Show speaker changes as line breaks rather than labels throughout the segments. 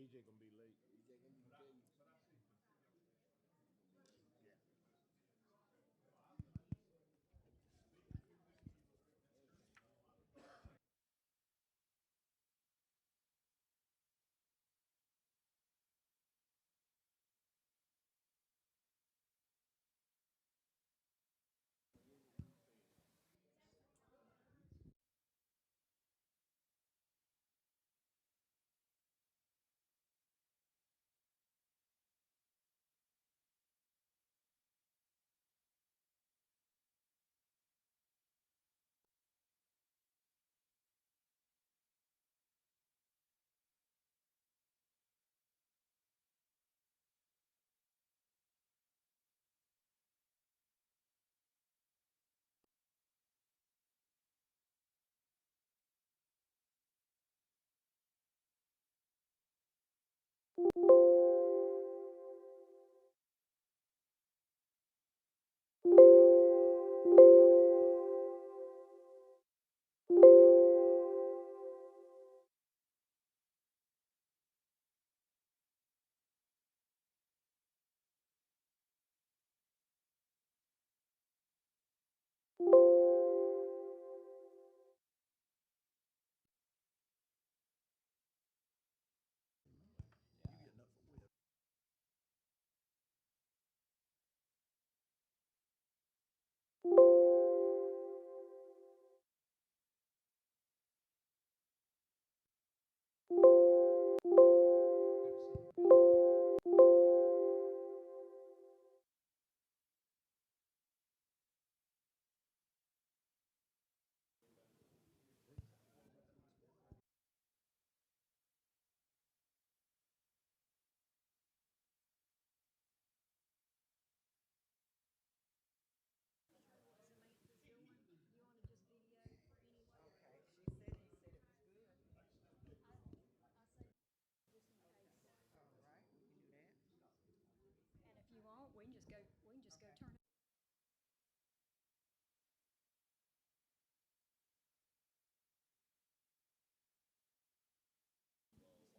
EJ gonna be late.
And if you want,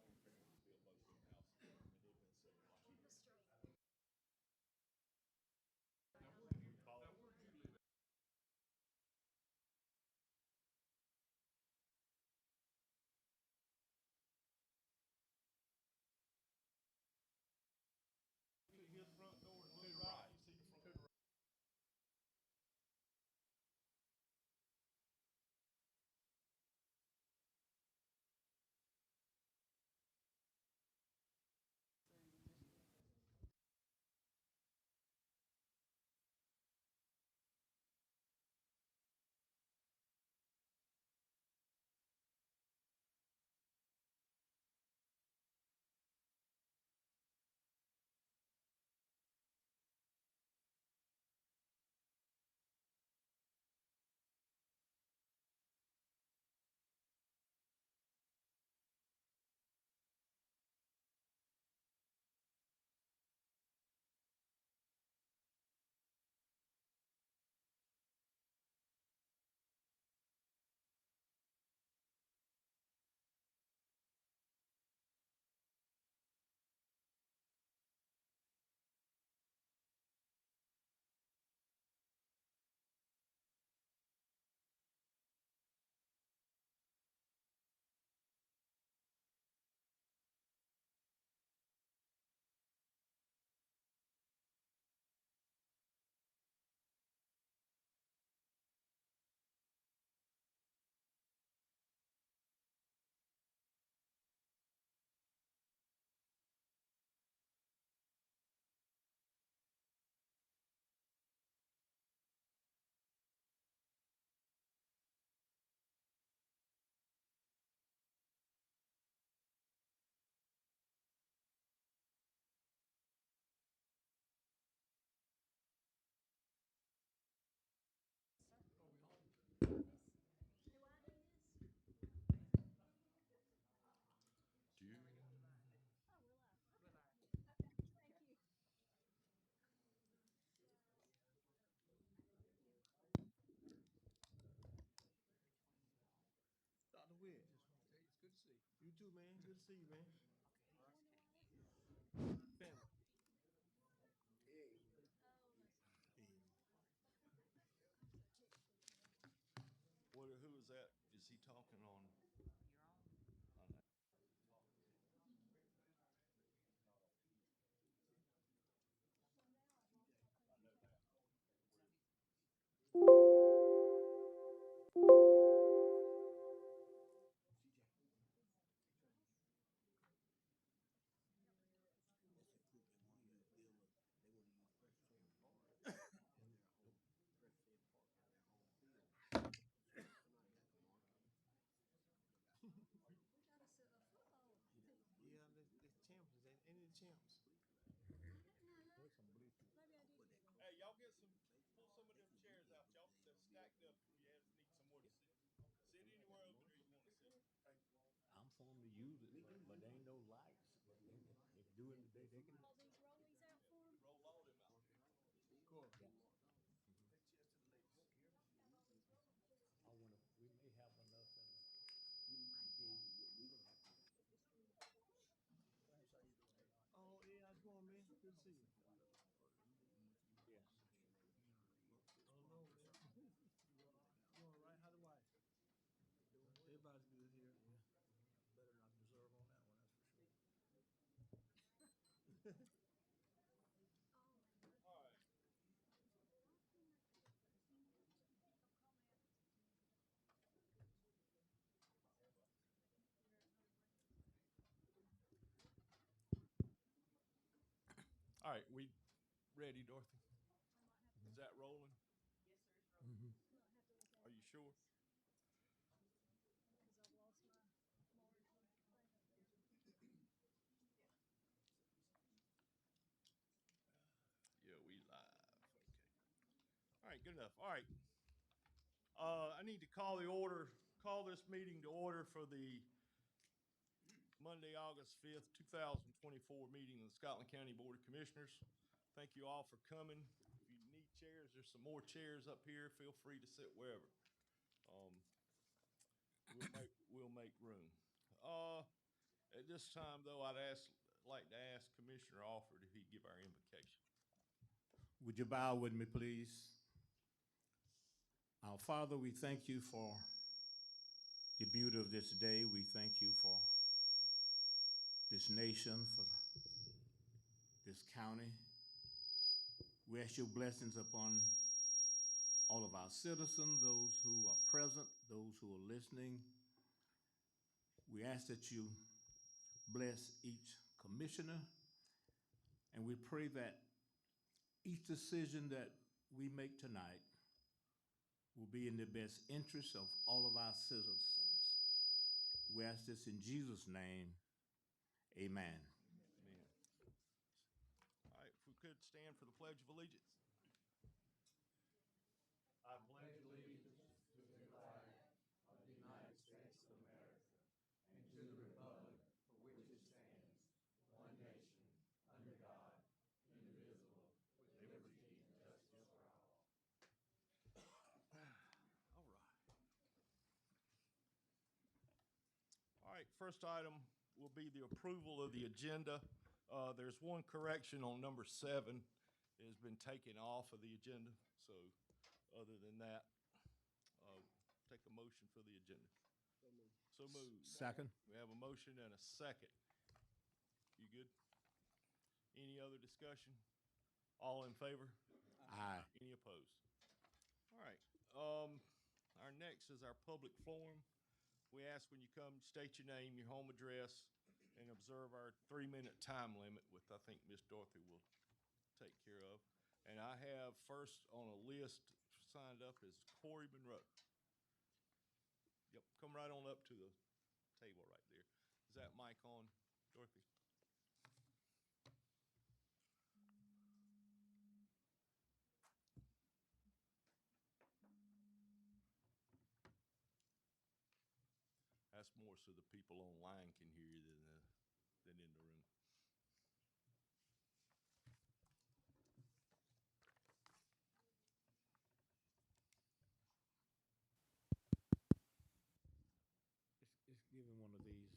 we can just go turn it. Keep us straight.
His front door to the right. You see the front door. Dr. Witt. It's good to see you. You too, man. Good to see you, man.
during the day, they can.
Pull these rollies out for them?
Roll all them out.
Cool.
Cheers to the ladies.
I wonder, we may have enough in. We might be, we don't have to. Clarence, how you doing?
Oh, yeah, how's it going, man? Good to see you.
Yes.
Oh, no, man. You all right? How the wife? Everybody's good here. Yeah.
Better not deserve on that one, that's for sure.
All right. All right, we ready, Dorothy? Is that rolling? Are you sure?
Because I've lost my large one right up there.
Yeah, we live. Okay. All right, good enough. All right. I need to call this meeting to order for the Monday, August 5th, 2024 meeting of the Scotland County Board of Commissioners. Thank you all for coming. If you need chairs, there's some more chairs up here. Feel free to sit wherever. We'll make room. At this time, though, like to ask Commissioner Alford if he'd give our invocation.
Would you bow with me, please? Our Father, we thank you for the beauty of this day. We thank you for this nation, for this county. We ask your blessings upon all of our citizens, those who are present, those who are listening. We ask that you bless each commissioner, and we pray that each decision that we make tonight will be in the best interest of all of our citizens. We ask this in Jesus' name, amen.
Amen. All right, if we could stand for the Pledge of Allegiance. I pledge allegiance to the flag of the United States of America and to the republic for which it stands, one nation, under God, indivisible, with liberty and justice for all. All right. All right, first item will be the approval of the agenda. There's one correction on number 7. It has been taken off of the agenda, so other than that, take a motion for the agenda. So moved.
Second.
We have a motion and a second. You good? Any other discussion? All in favor?
Aye.
Any opposed? All right. Our next is our public forum. We ask when you come, state your name, your home address, and observe our 3-minute time limit, which I think Miss Dorothy will take care of. And I have first on a list signed up is Corey Monroe. Yep, come right on up to the table right there. Is that mic on, Dorothy? That's more so the people online can hear you than in the room.
Just give him one of these.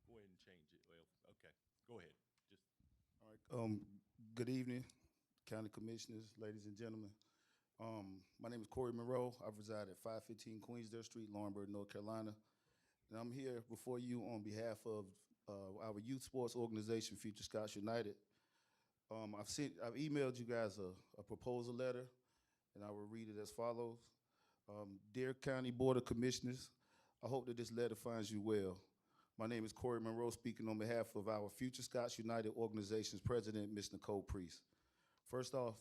Go ahead and change it. Well, okay, go ahead. Just
All right. Good evening, county commissioners, ladies and gentlemen. My name is Corey Monroe. I reside at 515 Queensdale Street, Laurinburg, North Carolina. And I'm here before you on behalf of our youth sports organization, Future Scots United. I've emailed you guys a proposal letter, and I will read it as follows. Dear County Board of Commissioners, I hope that this letter finds you well. My name is Corey Monroe, speaking on behalf of our Future Scots United organization's president, Ms. Nicole Priest. First off,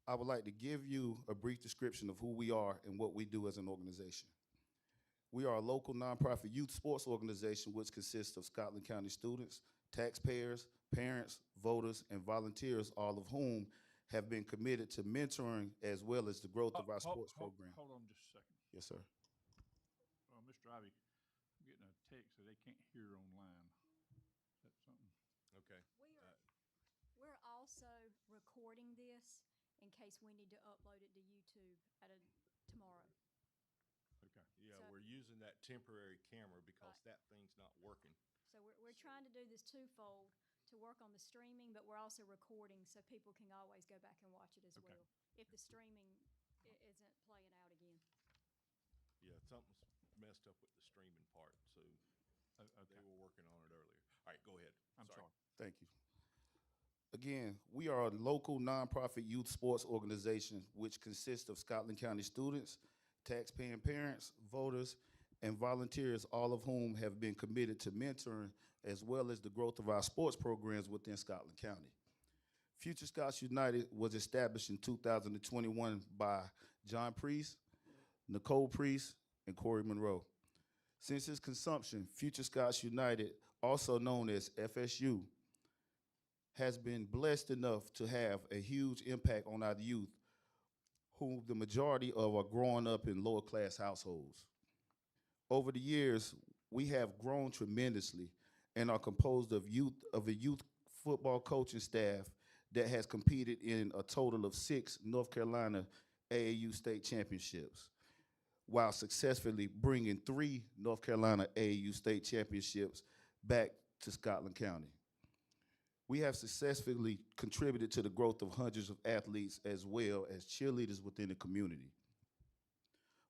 I would like to give you a brief description of who we are and what we do as an organization. We are a local nonprofit youth sports organization which consists of Scotland County students, taxpayers, parents, voters, and volunteers, all of whom have been committed to mentoring as well as the growth of our sports program.
Hold on just a second.
Yes, sir.
Mr. Ivy, I'm getting a text that they can't hear online. Is that something?
Okay.
We're also recording this in case we need to upload it to YouTube tomorrow.
Okay.
Yeah,
So-
we're using that temporary camera because
Right.
that thing's not working.
So we're trying to do this twofold, to work on the streaming, but we're also recording so people can always go back and watch it as
Okay.
well, if the streaming isn't playing out again.
Yeah, something's messed up with the streaming part, so
Okay.
they were working on it earlier. All right, go ahead.
I'm sorry.
Thank you. Again, we are a local nonprofit youth sports organization which consists of Scotland County students, taxpaying parents, voters, and volunteers, all of whom have been committed to mentoring as well as the growth of our sports programs within Scotland County. Future Scots United was established in 2021 by John Priest, Nicole Priest, and Corey Monroe. Since its consumption, Future Scots United, also known as FSU, has been blessed enough to have a huge impact on our youth, whom the majority of are growing up in lower class households. Over the years, we have grown tremendously and are composed of a youth football coaching staff that has competed in a total of 6 North Carolina AAU state championships, while successfully bringing 3 North Carolina AAU state championships back to Scotland County. We have successfully contributed to the growth of hundreds of athletes as well as cheerleaders within the community,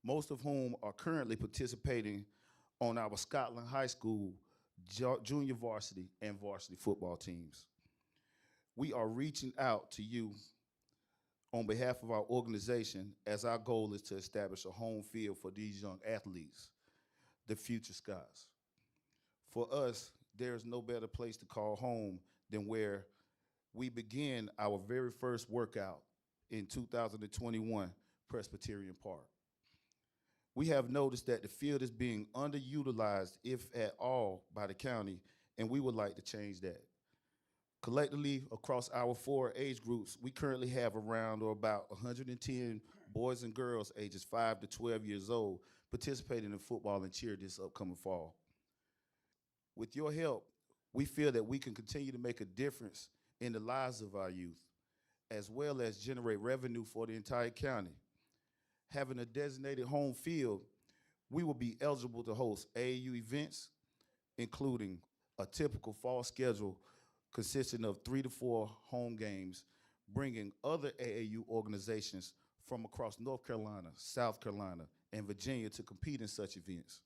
most of whom are currently participating on our Scotland High School junior varsity and varsity football teams. We are reaching out to you on behalf of our organization, as our goal is to establish a home field for these young athletes, the future Scots. For us, there is no better place to call home than where we began our very first workout in 2021, Presbyterian Park. We have noticed that the field is being underutilized, if at all, by the county, and we would like to change that. Collectively, across our 4 age groups, we currently have around or about 110 boys and girls ages 5 to 12 years old participating in football and cheer this upcoming fall. With your help, we feel that we can continue to make a difference in the lives of our youth, as well as generate revenue for the entire county. Having a designated home field, we will be eligible to host AAU events, including a typical fall schedule consisting of 3 to 4 home games, bringing other AAU organizations from across North Carolina, South Carolina, and Virginia to compete in such events.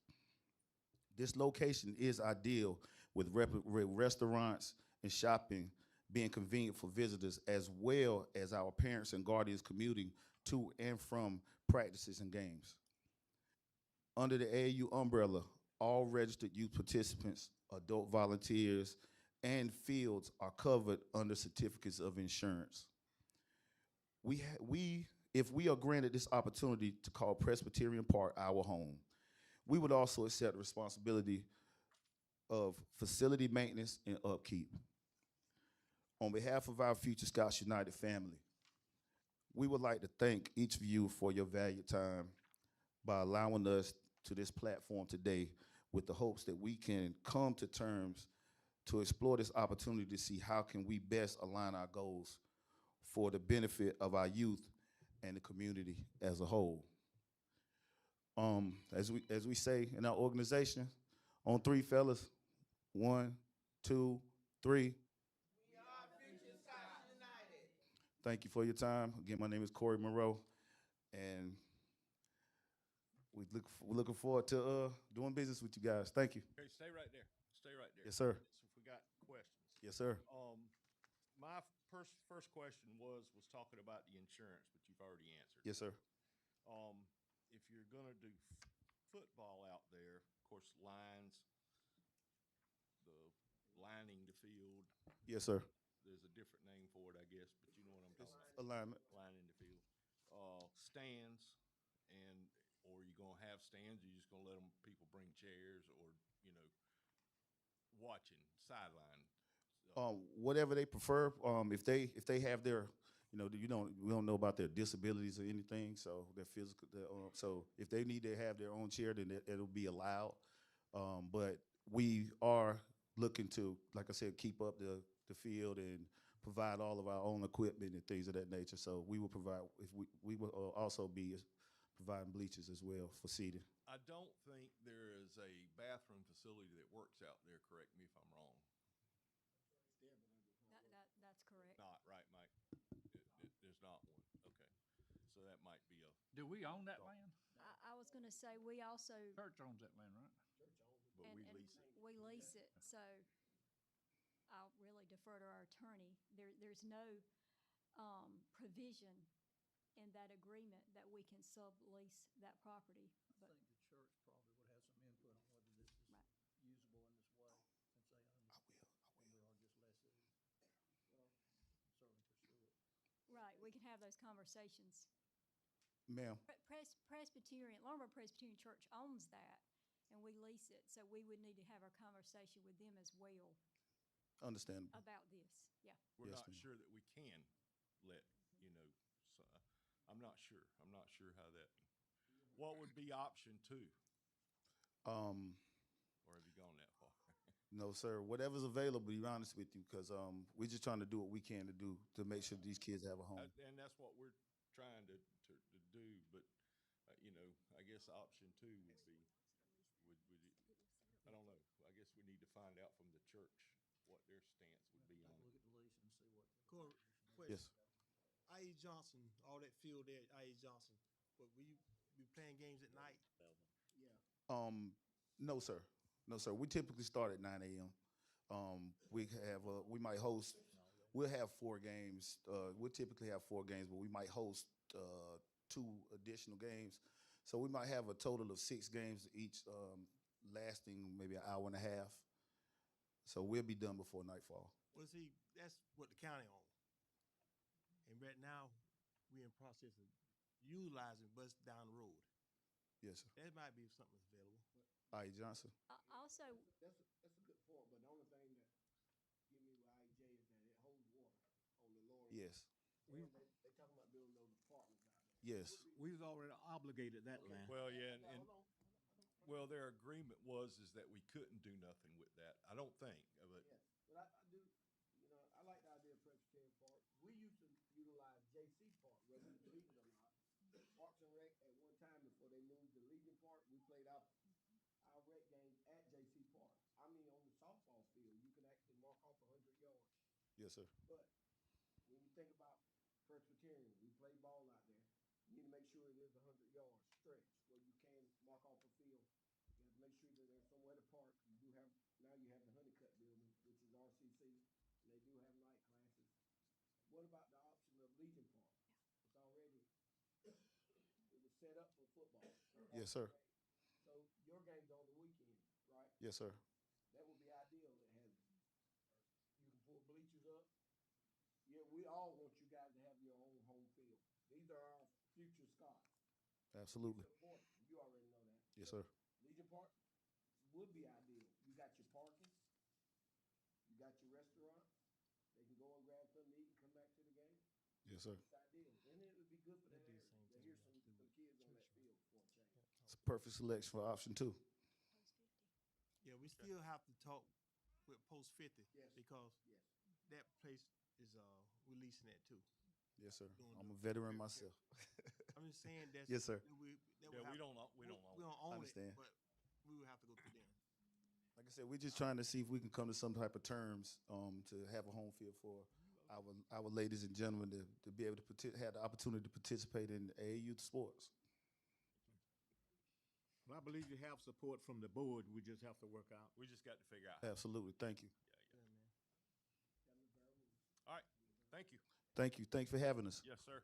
This location is ideal with restaurants and shopping being convenient for visitors, as well as our parents and guardians commuting to and from practices and games. Under the AAU umbrella, all registered youth participants, adult volunteers, and fields are covered under certificates of insurance. If we are granted this opportunity to call Presbyterian Park our home, we would also accept responsibility of facility maintenance and upkeep. On behalf of our Future Scots United family, we would like to thank each of you for your valued time by allowing us to this platform today, with the hopes that we can come to terms to explore this opportunity to see how can we best align our goals for the benefit of our youth and the community as a whole. As we say in our organization, on 3, fellas, 1, 2, 3. Thank you for your time. Again, my name is Corey Monroe, and we're looking forward to doing business with you guys. Thank you.
Okay, stay right there. Stay right there.
Yes, sir.
So if we got questions.
Yes, sir.
My first question was talking about the insurance, but you've already answered.
Yes, sir.
If you're gonna do football out there, of course, lines, the lining the field,
Yes, sir.
there's a different name for it, I guess, but you know what I'm talking about.
Alignment.
Lining the field. Stands, or you gonna have stands, or you just gonna let people bring chairs, or, watching sideline?
Whatever they prefer. If they have their we don't know about their disabilities or anything, so their physical. So if they need to have their own chair, then it'll be allowed. But we are looking to, like I said, keep up the field and provide all of our own equipment and things of that nature. So we will provide, if we will also be providing bleachers as well for seating.
I don't think there is a bathroom facility that works out there. Correct me if I'm wrong.
That's correct.
Not right, Mike. There's not one. Okay, so that might be a.
Do we own that land?
I was gonna say, we also,
Church owns that land, right?
But we lease it.
we lease it, so I'll really defer to our attorney. There's no, provision in that agreement that we can sublease that property,
I
but.
think the church probably would have some input on whether this is
Right.
usable in this way, since they own it. And we are just lessees. Well, certainly pursue it.
Right, we can have those conversations.
Ma'am,
Longborough Presbyterian Church owns that, and we lease it, so we would need to have our conversation with them as well
understandable.
about this, yeah.
We're
Yes,
not
ma'am.
sure that we can let, so I'm not sure. I'm not sure how that, what would be option two? Or have you gone that far?
No, sir. Whatever's available, to be honest with you, because we're just trying to do what we can to make sure these kids have a home.
And that's what we're trying to do, but, I guess option two would be, I don't know. I guess we need to find out from the church what their stance would be on
Look
it.
at the lease and see what.
Yes.
I.E. Johnson, all that field there, I.E. Johnson. But will you be playing games at night?
No, sir. No, sir. We typically start at 9 a.m. We'll have 4 games. We'll typically have 4 games, but we might host 2 additional games. So we might have a total of 6 games each, lasting maybe an hour and a half. So we'll be done before nightfall.
Well, see, that's what the county owns. And right now, we're in process of utilizing bus down the road.
Yes, sir.
That might be something that's available.
I.E. Johnson.
Also,
That's a good point, but the only thing that give me with IEJ is that it holds water on the lower.
Yes.
And they talking about building those apartments out there.
Yes.
We've already obligated that land.
Well, yeah, and
Hold on.
well, their agreement is that we couldn't do nothing with that. I don't think, but
Yes, but I do, I like the idea of Presbyterian Park. We used to utilize JC Park, whether you believe it or not. Parks and Rec at one time before they moved to Legion Park, we played our rec games at JC Park. I mean, on the softball field, you can actually mark off 100 yards.
Yes, sir.
But when you think about Presbyterian, we play ball out there. You need to make sure it is 100-yard stretch where you can mark off a field. You have to make sure that there's somewhere to park. You do have, now you have the Honeycutt building, which is RCC, and they do have night classes. What about the option of Legion Park? It's already, it was set up for football.
Yes, sir.
So your game's on the weekend, right?
Yes, sir.
That would be ideal. It has, you can pull bleachers up. Yeah, we all want you guys to have your own home field. These are our future Scots.
Absolutely.
It's important. You already know that.
Yes, sir.
Legion Park would be ideal. You got your parking. You got your restaurant. They can go and grab something to eat and come back to the game.
Yes, sir.
It's ideal. And it would be good for that area. To hear some kids on that field for a change.
It's a perfect selection for option 2.
Yeah, we still have to talk with Post 50
Yes.
because
Yes.
that place is we're leasing that too.
Yes, sir.
Doing
I'm a
the-
veteran myself.
I'm just saying that's
Yes, sir.
We
we don't own
we
it.
don't own
Understand.
it, but we would have to go through them.
Like I said, we're just trying to see if we can come to some type of terms to have a home field for our ladies and gentlemen to be able to have the opportunity to participate in AAU sports.
Well, I believe you have support from the board. We just have to work out.
we just got to figure out.
Absolutely. Thank you.
All right, thank you.
Thank you. Thanks for having us.
Yes, sir.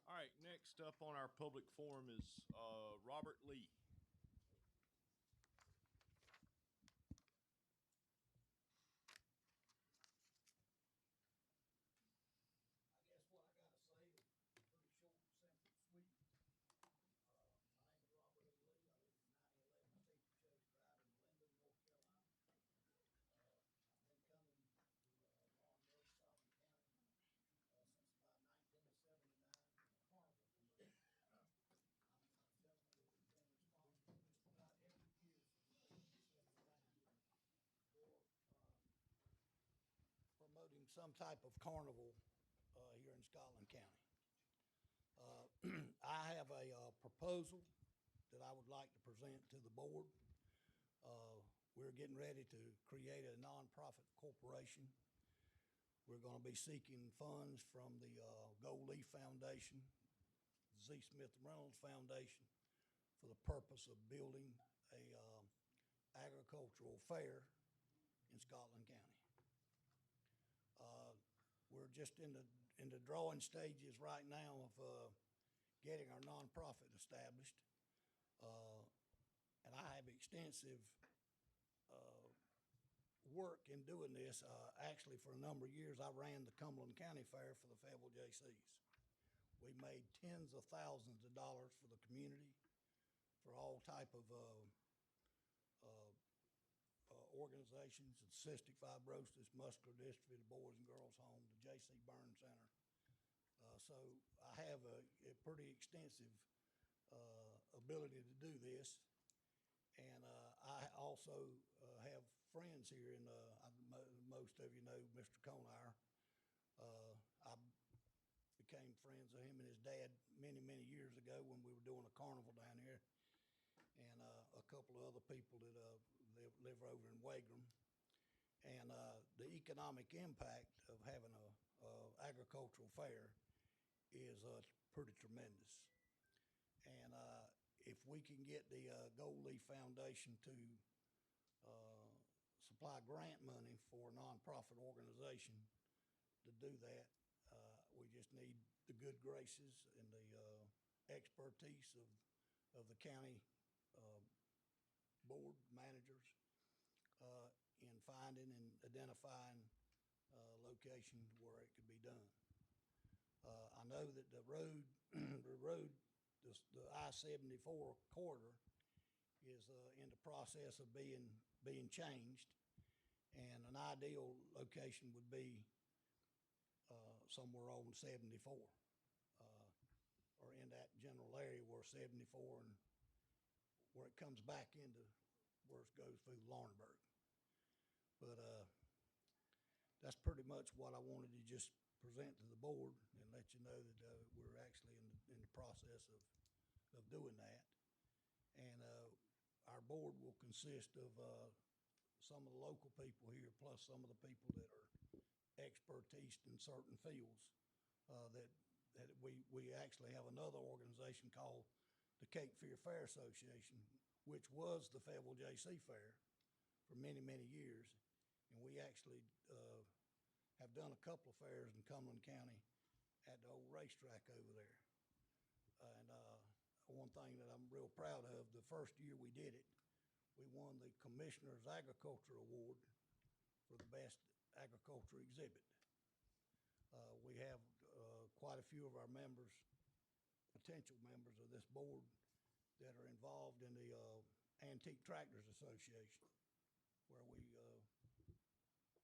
All right, next up on our public forum is Robert Lee.
I guess what I gotta say is pretty short, simple, sweet. My name is Robert E. Lee. I live at 9011 Steeplechase Drive in Linden, North Carolina. some type of carnival here in Scotland County. I have a proposal that I would like to present to the board. We're getting ready to create a nonprofit corporation. We're going to be seeking funds from the Gold Leaf Foundation, Z. Smith Reynolds Foundation, for the purpose of building a agricultural fair in Scotland County. We're just in the drawing stages right now of getting our nonprofit established. And I have extensive work in doing this. Actually, for a number of years, I ran the Cumberland County Fair for the Fayetteville Jaycees. We made tens of thousands of dollars for the community, for all type of organizations, the cystic fibrosis, muscular dystrophy, the Boys and Girls Home, the J.C. Burn Center. So I have a pretty extensive ability to do this. And I also have friends here in, most of you know Mr. Conair. I became friends with him and his dad many, many years ago when we were doing a carnival down here. And a couple of other people that live over in Wagram. And the economic impact of having a agricultural fair is pretty tremendous. And if we can get the Gold Leaf Foundation to supply grant money for a nonprofit organization to do that, we just need the good graces and the expertise of the county board managers in finding and identifying locations where it could be done. I know that the road, the I-74 corridor is in the process of being changed, and an ideal location would be somewhere on 74, or in that general area where 74 and where it comes back into where it goes through Laurinburg. But that's pretty much what I wanted to just present to the board and let you know that we're actually in the process of doing that. And our board will consist of some of the local people here, plus some of the people that are expertise in certain fields. That we actually have another organization called the Cape Fear Fair Association, which was the Fayetteville J.C. Fair for many, many years. And we actually have done a couple of fairs in Cumberland County at the old racetrack over there. And one thing that I'm real proud of, the first year we did it, we won the Commissioner's Agriculture Award for the best agriculture exhibit. We have quite a few of our members, potential members of this board, that are involved in the Antique Tractors Association, where we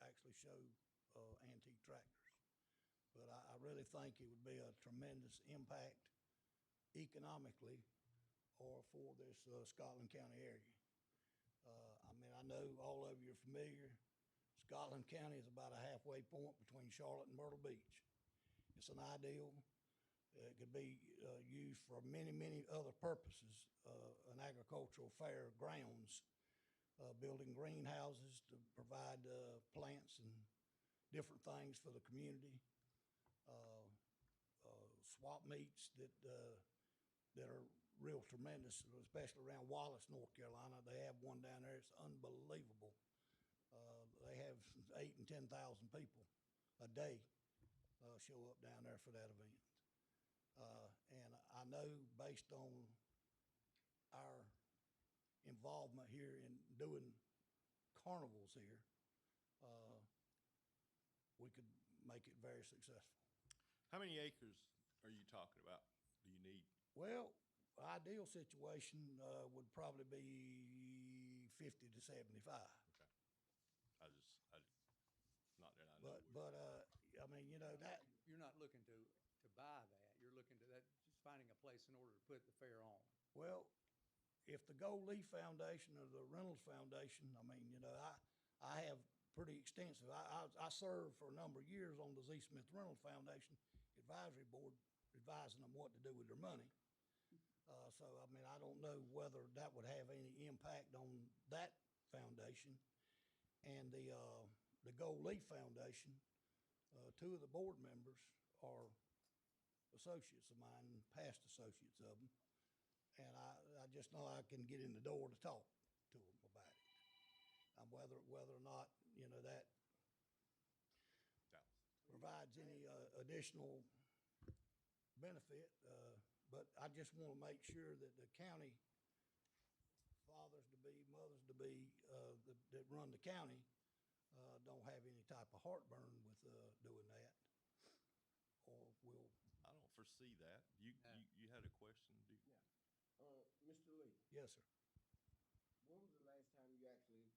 actually show antique tractors. But I really think it would be a tremendous impact economically or for this Scotland County area. I mean, I know all of you are familiar. Scotland County is about a halfway point between Charlotte and Myrtle Beach. It's an ideal. It could be used for many, many other purposes. An agricultural fair grounds, building greenhouses to provide plants and different things for the community. Swap meets that are real tremendous, especially around Wallace, North Carolina. They have one down there. It's unbelievable. They have 8,000 and 10,000 people a day show up down there for that event. And I know based on our involvement here in doing carnivals here, we could make it very successful.
How many acres are you talking about? Do you need?
Well, ideal situation would probably be 50 to 75.
Okay. Not that I know.
But I mean, you know, that,
You're not looking to buy that. You're looking to that, just finding a place in order to put the fair on.
well, if the Gold Leaf Foundation or the Reynolds Foundation, I mean, you know, I have pretty extensive. I served for a number of years on the Z. Smith Reynolds Foundation Advisory Board, advising them what to do with their money. So, I mean, I don't know whether that would have any impact on that foundation. And the Gold Leaf Foundation, two of the board members are associates of mine, past associates of them. And I just know I can get in the door to talk to them about it. Whether or not, you know, that provides any additional benefit, but I just want to make sure that the county fathers-to-be, mothers-to-be that run the county don't have any type of heartburn with doing that, or will.
I don't foresee that. You had a question?
Mr. Lee,
Yes, sir.
when was the last time you actually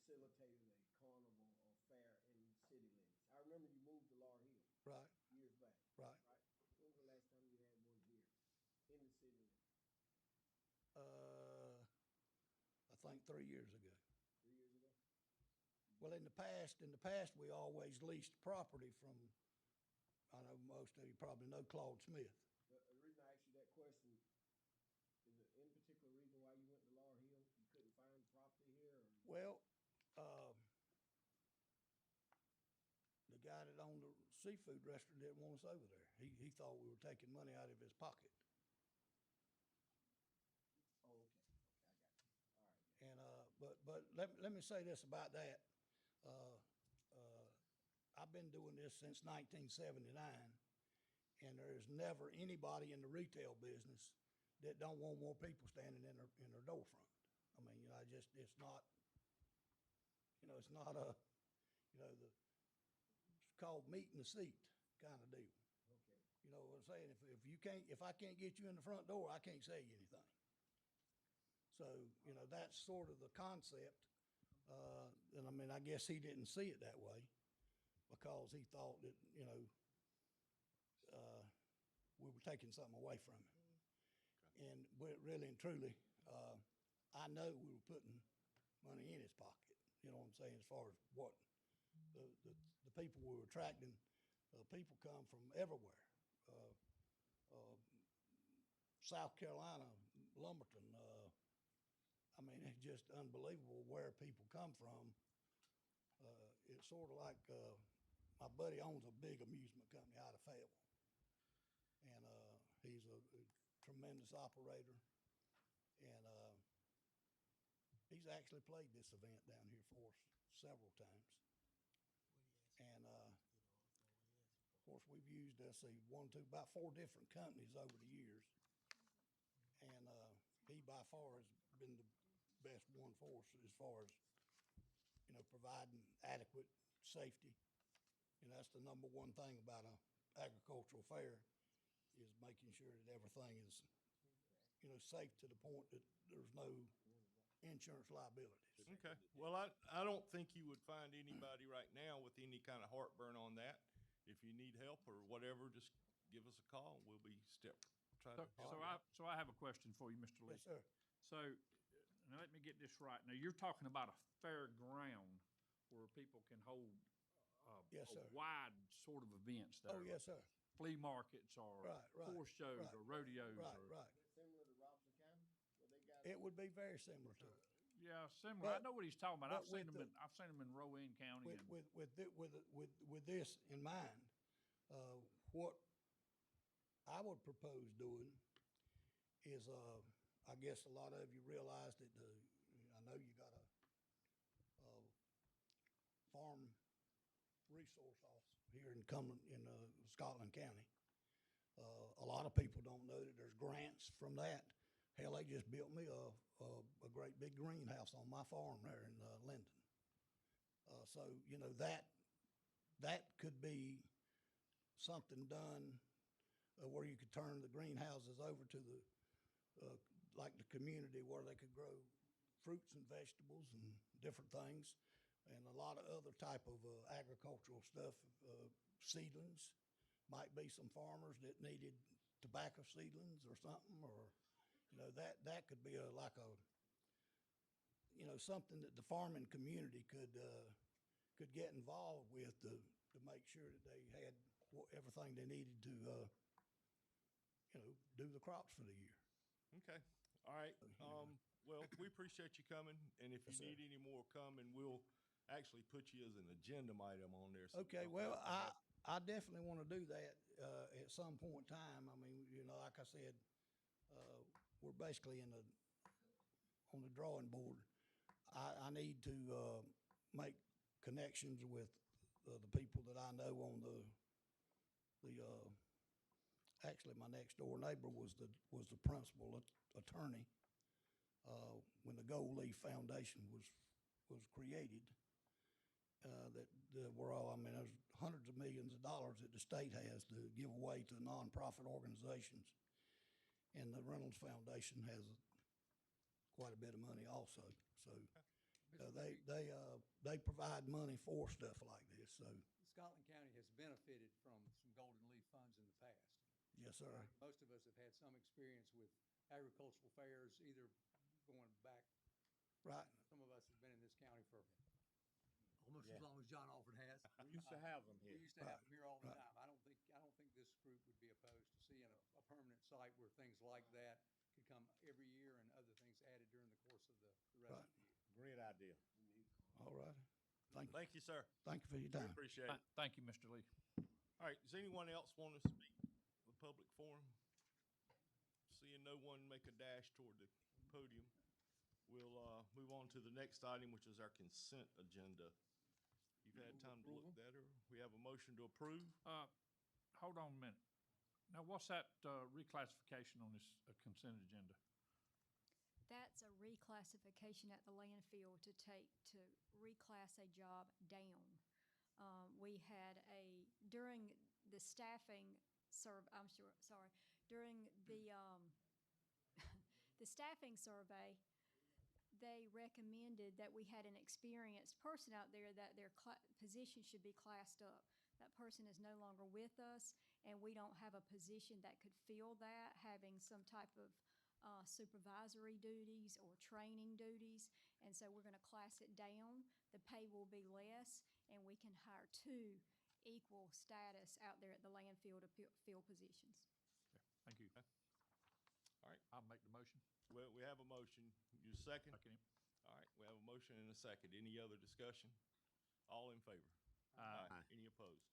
facilitated a carnival or fair in city limits? I remember you moved to Laurel Hill
Right,
years back.
right.
Right? When was the last time you had one here in the city limits?
I think 3 years ago.
3 years ago?
Well, in the past, we always leased property from, I know most of you probably know Claude Smith.
The reason I asked you that question, is there any particular reason why you went to Laurel Hill? You couldn't find property here, or?
Well, the guy that owned the seafood restaurant didn't want us over there. He thought we were taking money out of his pocket.
Oh, okay, okay, I got you. All right.
And, but let me say this about that. I've been doing this since 1979, and there is never anybody in the retail business that don't want more people standing in their door front. I mean, you know, it's not, you know, it's not a, you know, it's called meat in the seat kind of deal.
Okay.
You know what I'm saying? If I can't get you in the front door, I can't sell you anything. So, you know, that's sort of the concept. And I mean, I guess he didn't see it that way, because he thought that, you know, we were taking something away from him. And really and truly, I know we were putting money in his pocket, you know what I'm saying, as far as what the people we were attracting. People come from everywhere. South Carolina, Lumberton, I mean, it's just unbelievable where people come from. It's sort of like, my buddy owns a big amusement company out of Fayetteville. And he's a tremendous operator. And he's actually played this event down here for us several times. And of course, we've used, about 4 different companies over the years. And he by far has been the best one for us as far as, you know, providing adequate safety. And that's the number one thing about an agricultural fair, is making sure that everything is, you know, safe to the point that there's no insurance liabilities.
Okay. Well, I don't think you would find anybody right now with any kind of heartburn on that. If you need help or whatever, just give us a call. We'll be trying to.
So I have a question for you, Mr. Lee.
Yes, sir.
So, now let me get this right. Now, you're talking about a fairground where people can hold
Yes,
a
sir.
wide sort of events there.
Oh, yes, sir.
Flea markets or
Right,
horse shows
right,
or rodeos.
Right,
or,
right.
Similar to Robinson County, where they got.
It would be very similar to it.
Yeah, similar. I
But-
know what he's talking about.
but
I've seen
with
them. I've seen them in Rowan County.
With this in mind, what I would propose doing is, I guess a lot of you realize that I know you got a farm resource office here in Scotland County. A lot of people don't know that there's grants from that. Hell, they just built me a great big greenhouse on my farm there in Linden. So, you know, that could be something done where you could turn the greenhouses over to like the community, where they could grow fruits and vegetables and different things, and a lot of other type of agricultural stuff, seedlings. Might be some farmers that needed tobacco seedlings or something, or, you know, that could be like a you know, something that the farming community could get involved with to make sure that they had everything they needed to, you know, do the crops for the year.
Okay, all right. Well, we appreciate you coming, and if you
Yes, sir.
need any more, come and we'll actually put you as an agenda item on there. So
Okay,
you don't
well,
have to
I definitely want to do that at some point in time. I mean, you know, like I said, we're basically on the drawing board. I need to make connections with the people that I know on actually, my next door neighbor was the principal attorney when the Gold Leaf Foundation was created. That we're all, I mean, there's hundreds of millions of dollars that the state has to give away to nonprofit organizations. And the Reynolds Foundation has quite a bit of money also. So they provide money for stuff like this. So
Scotland County has benefited from some Golden Leaf funds in the past.
yes, sir.
Most of us have had some experience with agricultural fairs, either going back.
Right.
Some of us have been in this county for almost
Yeah.
as long as John Alford has.
We used to have them
We
here.
used to have them here all the
Right.
time. I don't think this group would be opposed to seeing a permanent site where things like that could come every year and other things added during the course of the rest
Right.
of the year.
Great idea.
All right. Thank you.
Thank you, sir.
Thank you for your
We
time.
appreciate it.
Thank you, Mr. Lee.
All right, does anyone else want to speak for public forum? Seeing no one make a dash toward the podium, we'll move on to the next item, which is our consent agenda. You've had time to look that over. We have a motion to approve.
Hold on a minute. Now, what's that reclassification on this consent agenda?
That's a reclassification at the landfill to reclass a job down. We had during the staffing during the, the staffing survey, they recommended that we had an experienced person out there that their position should be classed up. That person is no longer with us, and we don't have a position that could fill that, having some type of supervisory duties or training duties. And so we're going to class it down. The pay will be less, and we can hire two equal status out there at the landfill to fill positions.
Okay, thank you.
All right,
I'll make the motion.
well, we have a motion. You second?
Second.
All right, we have a motion and a second. Any other discussion? All in favor?
Aye.
Any opposed?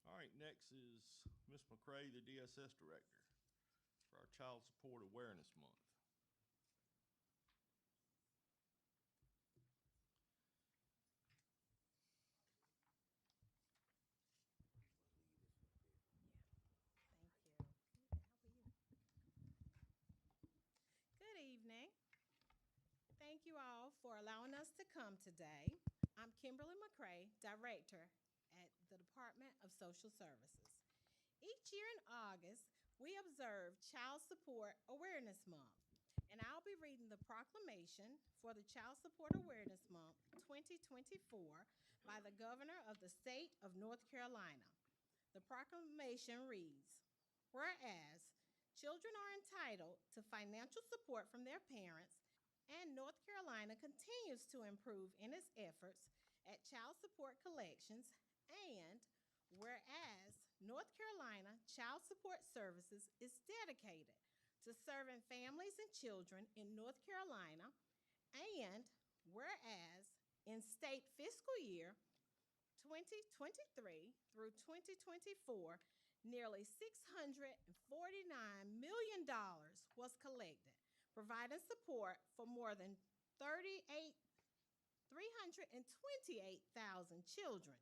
All right, next is Ms. McCray, the DSS Director, for our Child Support Awareness Month.
Thank you. How are you? Good evening. Thank you all for allowing us to come today. I'm Kimberly McCray, Director at the Department of Social Services. Each year in August, we observe Child Support Awareness Month, and I'll be reading the proclamation for the Child Support Awareness Month 2024 by the Governor of the State of North Carolina. The proclamation reads, whereas children are entitled to financial support from their parents, and North Carolina continues to improve in its efforts at child support collections, and whereas North Carolina Child Support Services is dedicated to serving families and children in North Carolina, and whereas in state fiscal year 2023 through 2024, nearly $649 million was collected, providing support for more than 328,000 children.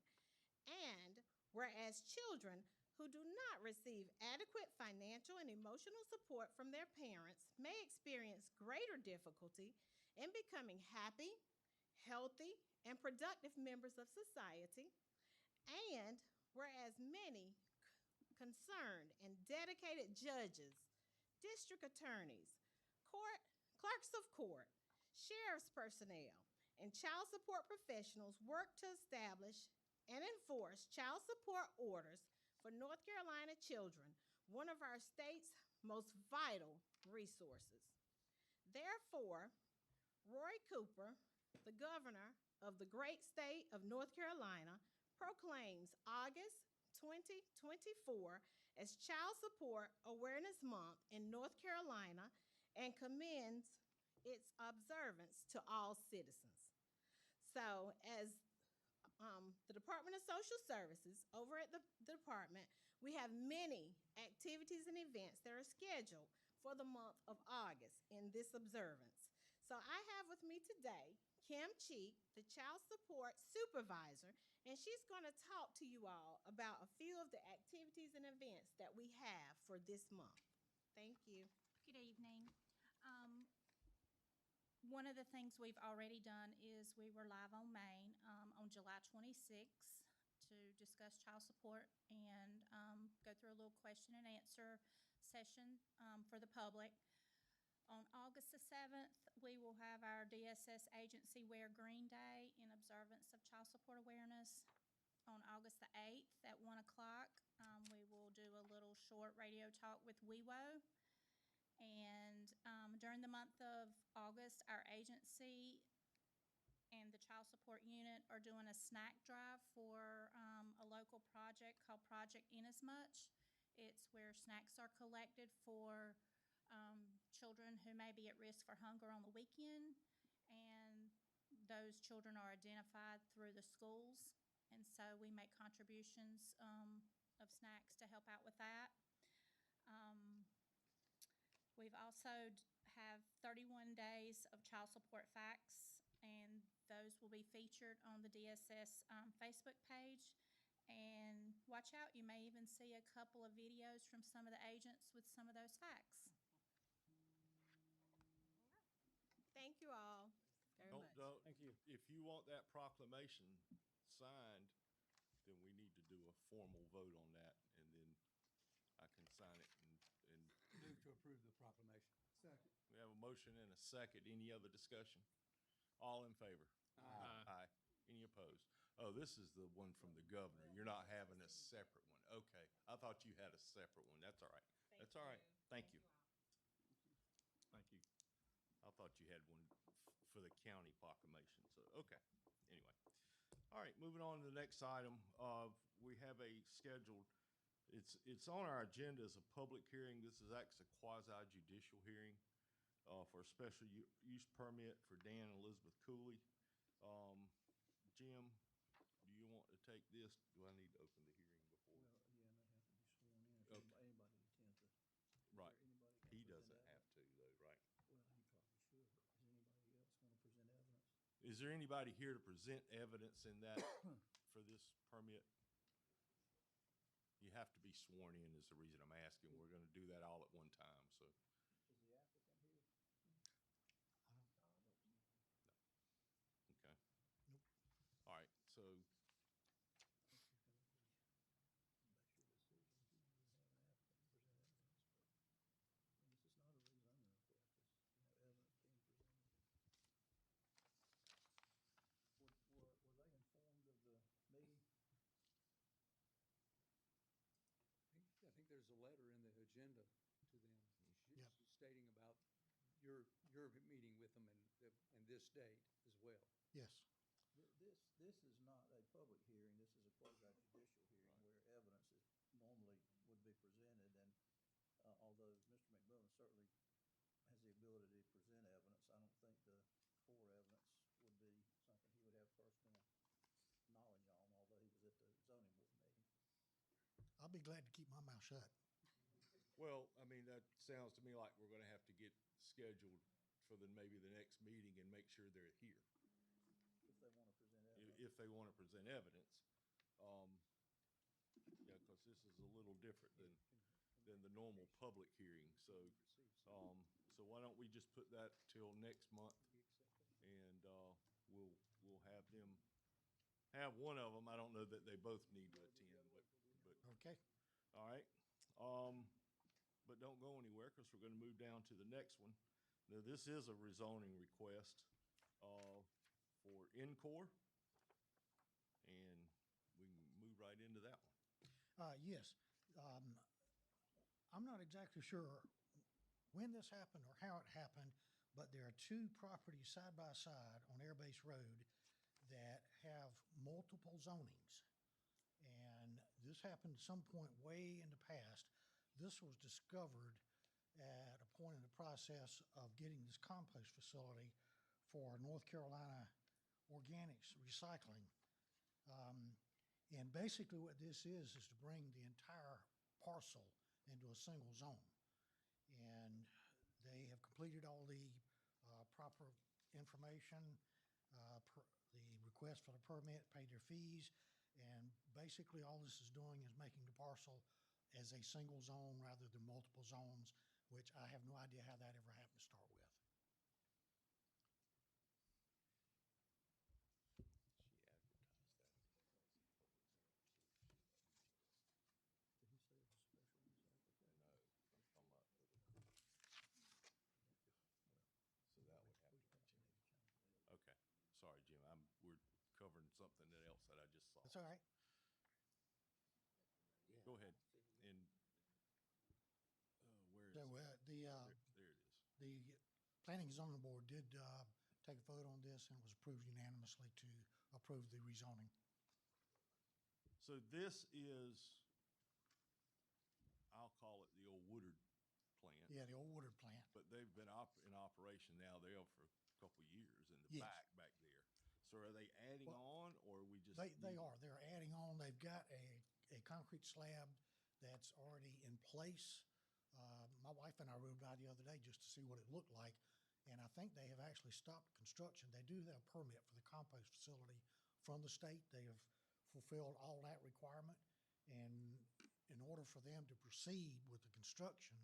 And whereas children who do not receive adequate financial and emotional support from their parents may experience greater difficulty in becoming happy, healthy, and productive members of society, and whereas many concerned and dedicated judges, district attorneys, clerks of court, sheriff's personnel, and child support professionals work to establish and enforce child support orders for North Carolina children, one of our state's most vital resources. Therefore, Roy Cooper, the governor of the great state of North Carolina, proclaims August 2024 as Child Support Awareness Month in North Carolina and commends its observance to all citizens. So, as the Department of Social Services, over at the department, we have many activities and events that are scheduled for the month of August in this observance. So I have with me today Kim Cheek, the Child Support Supervisor, and she's going to talk to you all about a few of the activities and events that we have for this month. Thank you.
Good evening. One of the things we've already done is we were live on Main on July 26th to discuss child support and go through a little question and answer session for the public. On August the 7th, we will have our DSS Agency Wear Green Day in observance of child support awareness. On August the 8th at 1 o'clock, we will do a little short radio talk with WeWo. And during the month of August, our agency and the Child Support Unit are doing a snack drive for a local project called Project Inasmuch. It's where snacks are collected for children who may be at risk for hunger on the weekend, and those children are identified through the schools, and so we make contributions of snacks to help out with that. We've also have 31 days of child support facts, and those will be featured on the DSS Facebook page. And watch out, you may even see a couple of videos from some of the agents with some of those facts.
Thank you all very much.
Thank you. If you want that proclamation signed, then we need to do a formal vote on that, and then I can sign it and
Move to approve the proclamation.
Second.
we have a motion and a second. Any other discussion? All in favor? Aye. Any opposed? Oh, this is the one from the governor. You're not having a separate one. Okay. I thought you had a separate one. That's all right. That's all right. Thank you.
Thank you.
I thought you had one for the county proclamation. So, okay. Anyway. All right, moving on to the next item. We have a scheduled, it's on our agenda as a public hearing. This is actually a quasi-judicial hearing for a special use permit for Dan and Elizabeth Cooley. Jim, do you want to take this? Do I need to open the hearing before?
Well, yeah, and they have to be sworn in. If
Okay.
Anybody intends to.
Right.
Anybody gonna
He
present
doesn't have
evidence?
to though, right?
Well, he probably should, but is anybody else gonna present evidence?
Is there anybody here to present evidence in that for this permit? You have to be sworn in is the reason I'm asking. We're gonna do that all at one time, so.
Is the applicant here?
Okay. Nope. All right, so,
That's your decision. You have an applicant to present evidence, but, and this is not a rezoning request, it's, evidence being presented. Were they informed of the meeting?
I think there's a letter in the agenda to them
Yep.
stating about your meeting with them and this date as well.
Yes.
This is not a public hearing, this is a quasi-judicial hearing where evidence is normally would be presented, and although Mr. McMillan certainly has the ability to present evidence, I don't think the core evidence would be something he would have personal knowledge on, although he was at the zoning board meeting.
I'll be glad to keep my mouth shut.
well, I mean, that sounds to me like we're gonna have to get scheduled for maybe the next meeting and make sure they're here.
If they want to present evidence.
If they want to present evidence. Yeah, because this is a little different than the normal public hearing. So, so why don't we just put that till next month, and we'll have them have one of them. I don't know that they both need to attend, but
Okay.
all right. But don't go anywhere because we're going to move down to the next one. Now, this is a rezoning request for Encore, and we can move right into that one.
Yes. I'm not exactly sure when this happened or how it happened,
but there are two properties side by side on Airbase Road that have multiple zonings. And this happened at some point way in the past. This was discovered at a point in the process of getting this compost facility for North Carolina Organics Recycling. And basically what this is to bring the entire parcel into a single zone. And they have completed all the proper information, the request for the permit, paid their fees, and basically all this is doing is making the parcel as a single zone rather than multiple zones, which I have no idea how that ever happened to start with.
Did he say it's a special use application?
No, I'm talking about for the, so that would have to be changed. Okay, sorry, Jim, we're covering something else that I just saw.
That's all right.
Go ahead, and, where is
So
it? There it is.
the Planning and Zoning Board did take a vote on this and was approved unanimously to approve the rezoning.
So this is, I'll call it the old Woodard plant.
Yeah, the old Woodard plant.
But they've been in operation now there for a couple of years in the
Yes.
back there. So are they adding on, or are we just?
They are. They're adding on. They've got a concrete slab that's already in place. My wife and I rode by the other day just to see what it looked like, and I think they have actually stopped construction. They do have a permit for the compost facility from the state. They have fulfilled all that requirement, and in order for them to proceed with the construction,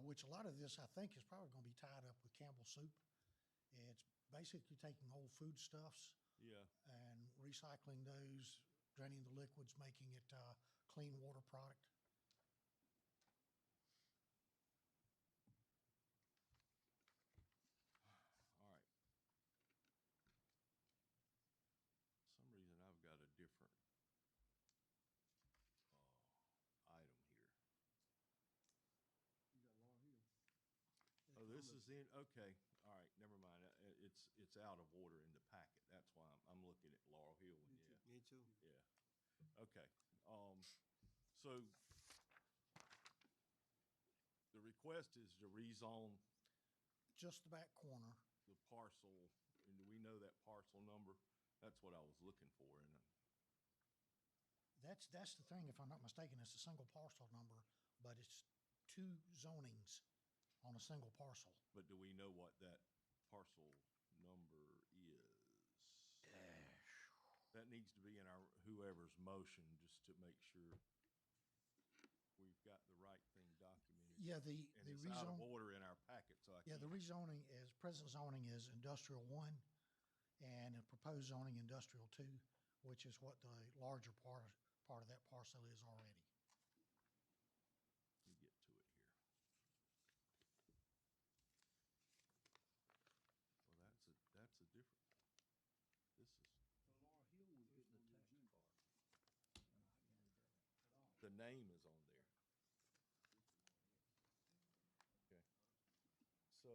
which a lot of this I think is probably going to be tied up with Campbell Soup. It's basically taking old foodstuffs
Yeah.
and recycling those, draining the liquids, making it clean water product.
All right. Some reason I've got a different item here.
You got Laurel Hill.
Oh, this is in, okay, all right, never mind. It's out of order in the packet. That's why I'm looking at Laurel Hill one, yeah.
Me too.
Yeah, okay. So the request is to rezone
Just the back corner.
the parcel, and do we know that parcel number? That's what I was looking for, and
That's the thing, if I'm not mistaken, it's a single parcel number, but it's two zonings on a single parcel.
but do we know what that parcel number is? That needs to be in our, whoever's motion, just to make sure we've got the right thing documented.
Yeah, the
And it's out of
rezone,
order in our packet, so I
yeah, the
can't.
rezoning is, present zoning is industrial 1 and the proposed zoning industrial 2, which is what the larger part of that parcel is already.
Let me get to it here. Well, that's a different, this is,
Laurel Hill was
Here's
getting
the
on the
text
agenda.
part.
the name is on there. Okay. So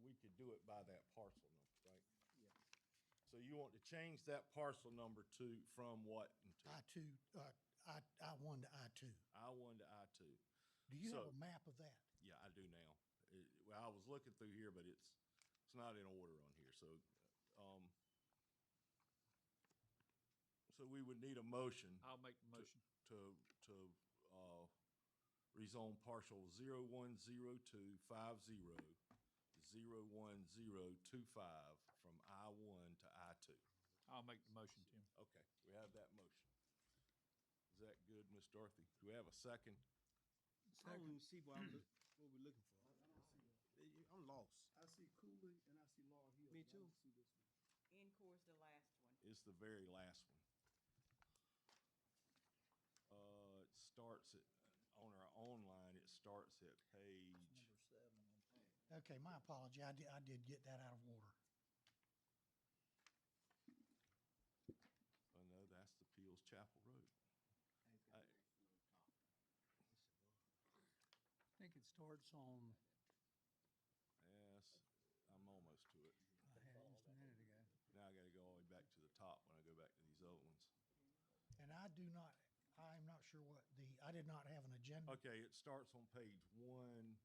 we could do it by that parcel number, right?
Yeah.
So you want to change that parcel number from what into?
I-2, I-1 to I-2.
I-1 to I-2.
Do you have
So-
a map of that?
Yeah, I do now. Well, I was looking through here, but it's not in order on here, so, so we would need a motion.
I'll make the motion.
To rezone partial 010250 01025 from I-1 to I-2.
I'll make the motion, Tim.
Okay, we have that motion. Is that good, Ms. Dorothy? Do we have a second?
I don't even see what we're looking for.
I don't see that.
I'm lost.
I see Cooley and I see Laurel Hill.
Me
but I
too.
don't see this one.
Encore's the last one.
It's the very last one. It starts at, on our online, it starts at page,
Number 7 on page.
Okay, my apology. I did get that out of order.
oh no, that's the Peels Chapel Road. I-
I think it starts on,
Yeah,
I'm not sure I did not have an agenda.
Okay, it starts on page one.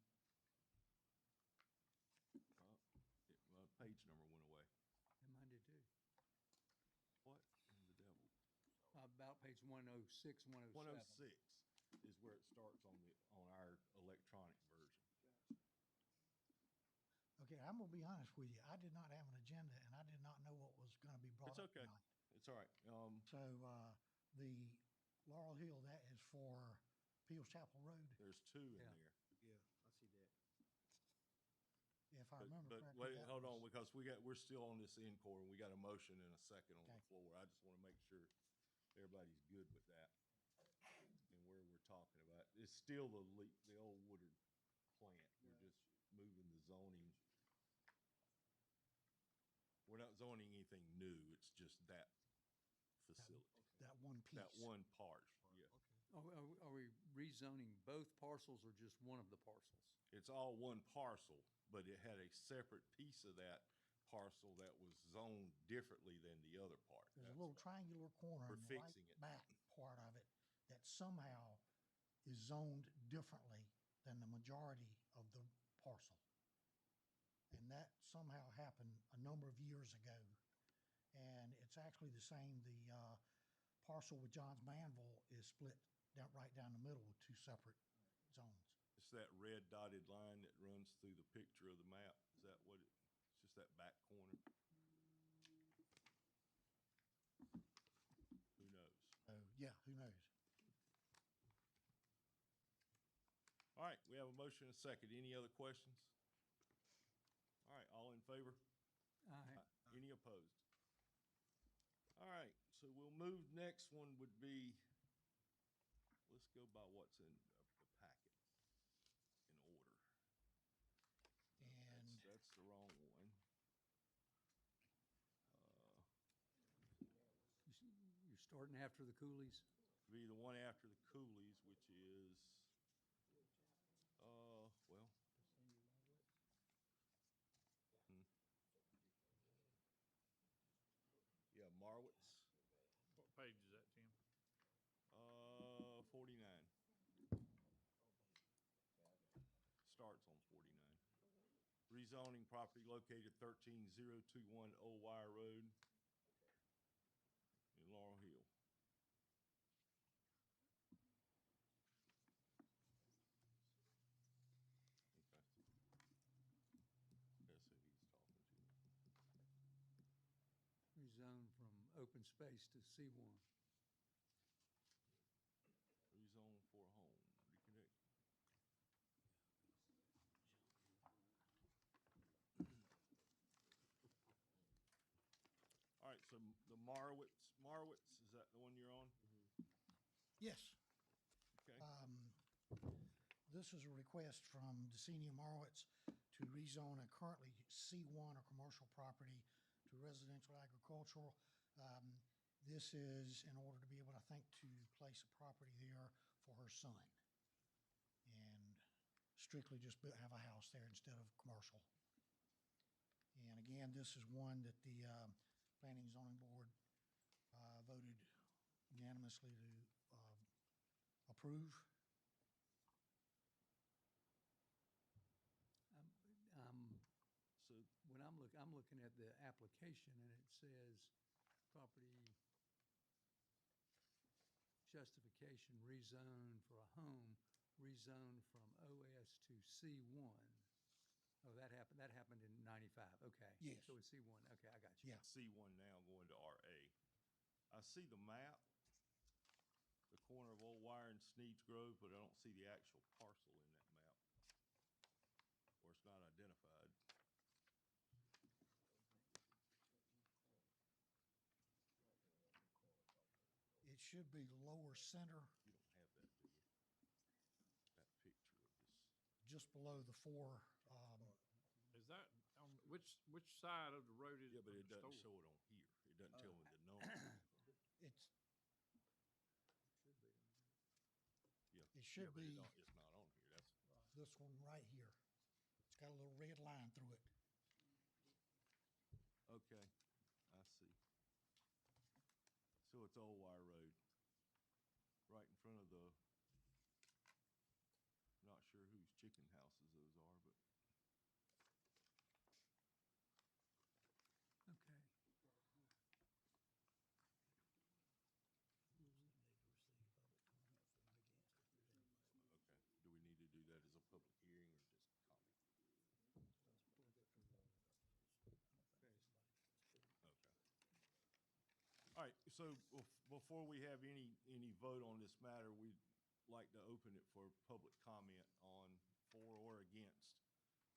Page number went away.
And mine did too.
What in the devil?
About page 106, 107.
106 is where it starts on our electronic version.
Okay, I'm gonna be honest with you. I did not have an agenda, and I did not know what was gonna be brought
It's
up
okay.
tonight.
It's all right.
So, the Laurel Hill, that is for Peels Chapel Road,
There's two in
Yeah.
there.
Yeah, I see that.
if I remember
But
correctly.
wait,
that
hold on,
was-
because we're still on this encore, and we got a motion and a second on the
Okay.
floor. I just want to make sure everybody's good with that and where we're talking about. It's still the old Woodard plant. We're just moving the zoning. We're not zoning anything new. It's just that facility,
That one piece.
that one part. Yeah,
Are we rezoning both parcels or just one of the parcels?
it's all one parcel, but it had a separate piece of that parcel that was zoned differently than the other part.
There's a
That's
little
all.
triangular corner
We're
in the right
fixing it.
back part of it that somehow is zoned differently than the majority of the parcel. And that somehow happened a number of years ago. And it's actually the same, the parcel with John's Manville is split right down the middle with two separate zones.
It's that red dotted line that runs through the picture of the map. Is that what it's just that back corner? Who knows?
So, yeah, who knows?
All right, we have a motion and a second. Any other questions? All right, all in favor?
Aye.
Any opposed? All right, so we'll move, next one would be, let's go by what's in the packet in order.
And
That's the wrong one.
You're starting after the Coolies?
Be the one after the Coolies, which is, well. Yeah, Marwitz,
What page is that, Tim?
49. Starts on 49. Rezoning property located 13021 Old Wire Road in Laurel Hill. Okay. That's who he's talking to.
Rezone from open space to C1.
Rezone for a home, reconnect. All right, so the Marwitz, is that the one you're on?
yes,
Okay,
this is a request from Decenia Marwitz to rezone a currently C1 or commercial property to residential agricultural. This is in order to be able, I think, to place a property there for her son. And strictly just have a house there instead of commercial. And again, this is one that the Planning and Zoning Board voted unanimously to approve.
so
When I'm looking at the application and it says property justification rezone for a home, rezone from OS to C1. Oh, that happened in 95, okay.
Yes.
So it's C1, okay, I got you.
Yeah.
C1 now going to RA. I see the map, the corner of Old Wire and Sneed's Grove, but I don't see the actual parcel in that map. Or it's not identified.
It should be lower center,
You don't have that, do you? That picture of this.
just below the four.
Is that on, which side of the road is
Yeah,
it
but
from
it
the
doesn't
store?
show it on here. It doesn't tell me the number.
It's,
Should be.
Yeah.
It should
Yeah, but
be-
It's not on here. That's,
this one right here. It's got a little red line through it.
okay, I see. So it's Old Wire Road. chicken houses those are, but.
Okay.
Okay, do we need to do that as a public hearing or just comment? Okay. All right, so before we have any vote on this matter, we'd like to open it for public comment on for or against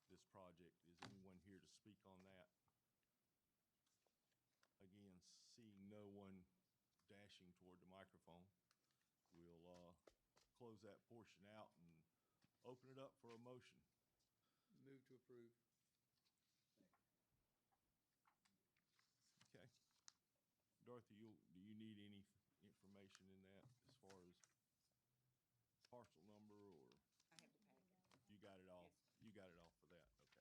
this project. Is anyone here to speak on that? Again, seeing no one dashing toward the microphone, we'll close that portion out and open it up for a motion.
Move to approve.
Okay. Dorothy, do you need any information in that as far as parcel number or?
I have the packet.
You got it all?
Yes.
You got it all for that, okay.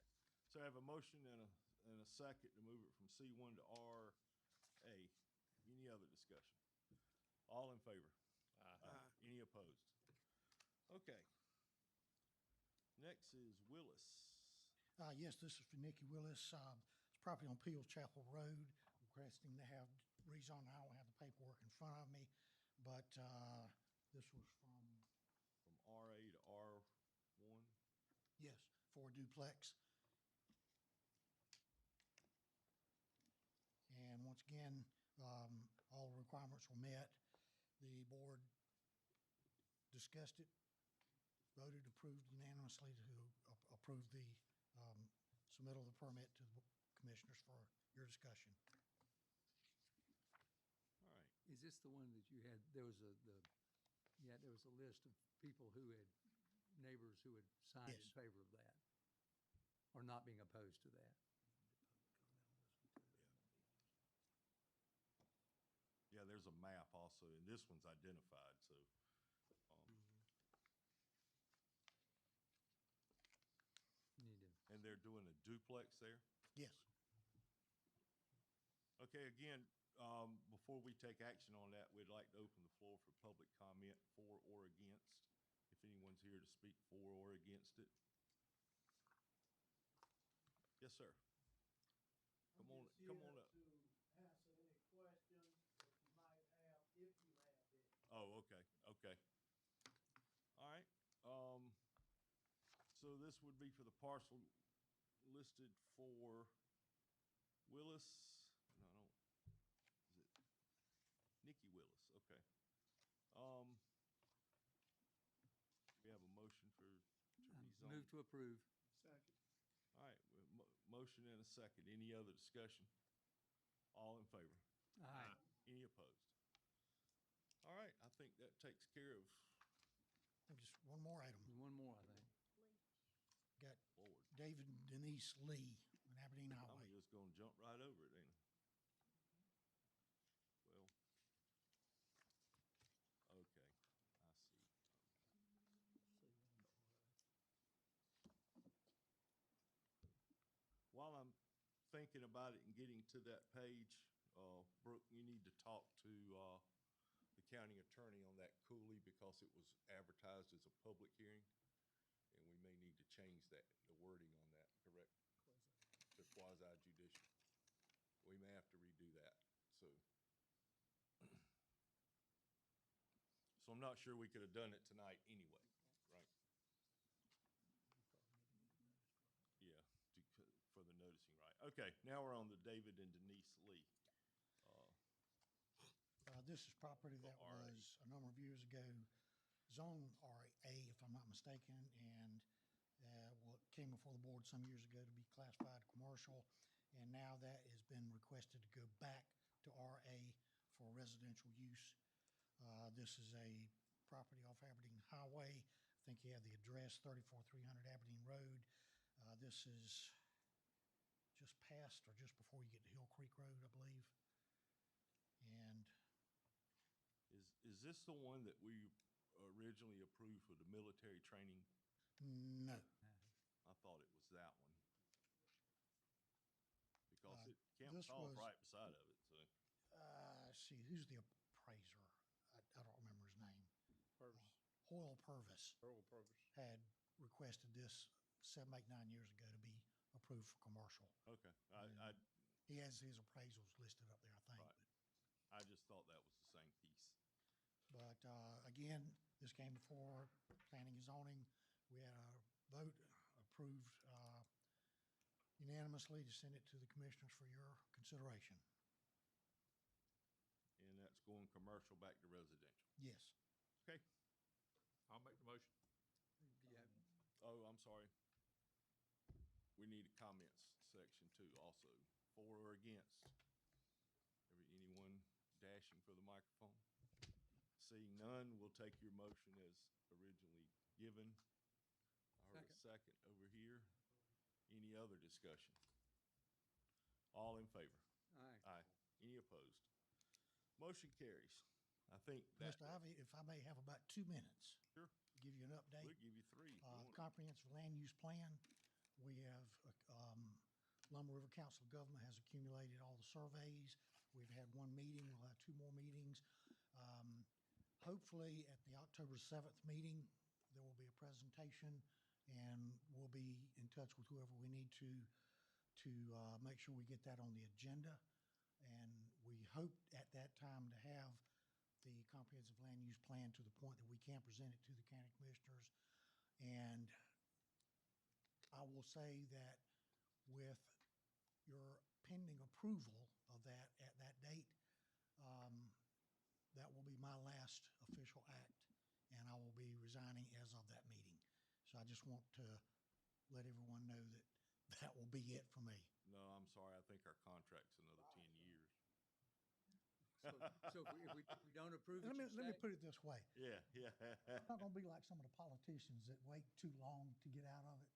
So I have a motion and a second to move it from C1 to RA. Any other discussion? All in favor? Aye. Any opposed? Okay. Next is Willis.
Yes, this is for Nikki Willis. It's property on Peels Chapel Road, requesting to have rezone. I don't have the paperwork in front of me, but this was from,
From RA to R1.
yes, for a duplex. And once again, all the requirements were met. The board discussed it, voted, approved unanimously to approve the submittal of the permit to the commissioners for your discussion.
All right.
Is this the one that you had, there was a list of people who had, neighbors who had signed in
Yes.
favor of that, or not being opposed to that?
Yeah, there's a map also, and this one's identified, so.
Need to,
And they're doing a duplex there?
Yes.
Okay, again, before we take action on that, we'd like to open the floor for public comment for or against. If anyone's here to speak for or against it. Yes, sir. Come on up.
To answer any questions that you might have, if you have any.
Oh, okay, okay. All right, so this would be for the parcel listed for Willis, no, I don't, is it Nikki Willis, okay. We have a motion to rezone.
move to approve.
Second.
All right, motion and a second. Any other discussion? All in favor?
Aye.
Any opposed? All right, I think that takes care of,
I think just one more item.
One more, I think.
Got
Lord,
David and Denise Lee on Aberdeen
I'm
Highway.
just gonna jump right over it, ain't I? Well, okay, I see. While I'm thinking about it and getting to that page, Brooke, you need to talk to the county attorney on that Cooley because it was advertised as a public hearing, and we may need to change that, the wording on that, correct? To quasi judicial. We may have to redo that, so. So I'm not sure we could have done it tonight anyway, right? Yeah, for the noticing right. Okay, now we're on the David and Denise Lee.
This is property that
RA.
was a number of years ago zoned RA, if I'm not mistaken, and well, it came before the board some years ago to be classified commercial, and now that has been requested to go back to RA for residential use. This is a property off Aberdeen Highway. I think you have the address, 34300 Aberdeen Road. This is just past or just before you get to Hill Creek Road, I believe. And
Is this the one that we originally approved for the military training?
no,
I thought it was that one. Because Camp
this
Hall's
was-
right beside of it, so.
see, who's the appraiser? I don't remember his name.
Purvis.
Hoyle Purvis
Earl Purvis.
had requested this 7, 8, 9 years ago to be approved for commercial.
Okay,
He has his appraisals listed up there, I think.
Right. I just thought that was the same piece.
But again, this came before planning and zoning. We had a vote approved unanimously to send it to the commissioners for your consideration.
And that's going commercial back to residential.
Yes.
Okay.
I'll make the motion.
Oh, I'm sorry. We need a comments section too also. For or against? Anyone dashing for the microphone? Seeing none, we'll take your motion as originally given. I heard a second over here. Any other discussion? All in favor?
Aye.
Aye. Any opposed? Motion carries. I think that.
Mr. Ivy, if I may have about 2 minutes.
Sure.
To give you an update.
We'll give you 3 if you want.
Comprehensive land use plan. We have, Lumber River Council of Government has accumulated all the surveys. We've had 1 meeting, we'll have 2 more meetings. Hopefully at the October 7th meeting, there will be a presentation and we'll be in touch with whoever we need to make sure we get that on the agenda. And we hope at that time to have the comprehensive land use plan to the point that we can present it to the county commissioners. And I will say that with your pending approval of that at that date, that will be my last official act, and I will be resigning as of that meeting. So I just want to let everyone know that that will be it for me.
No, I'm sorry. I think our contract's another 10 years.
So if we don't approve it,
Let me put it this way.
Yeah.
I'm not going to be like some of the politicians that wait too long to get out of it.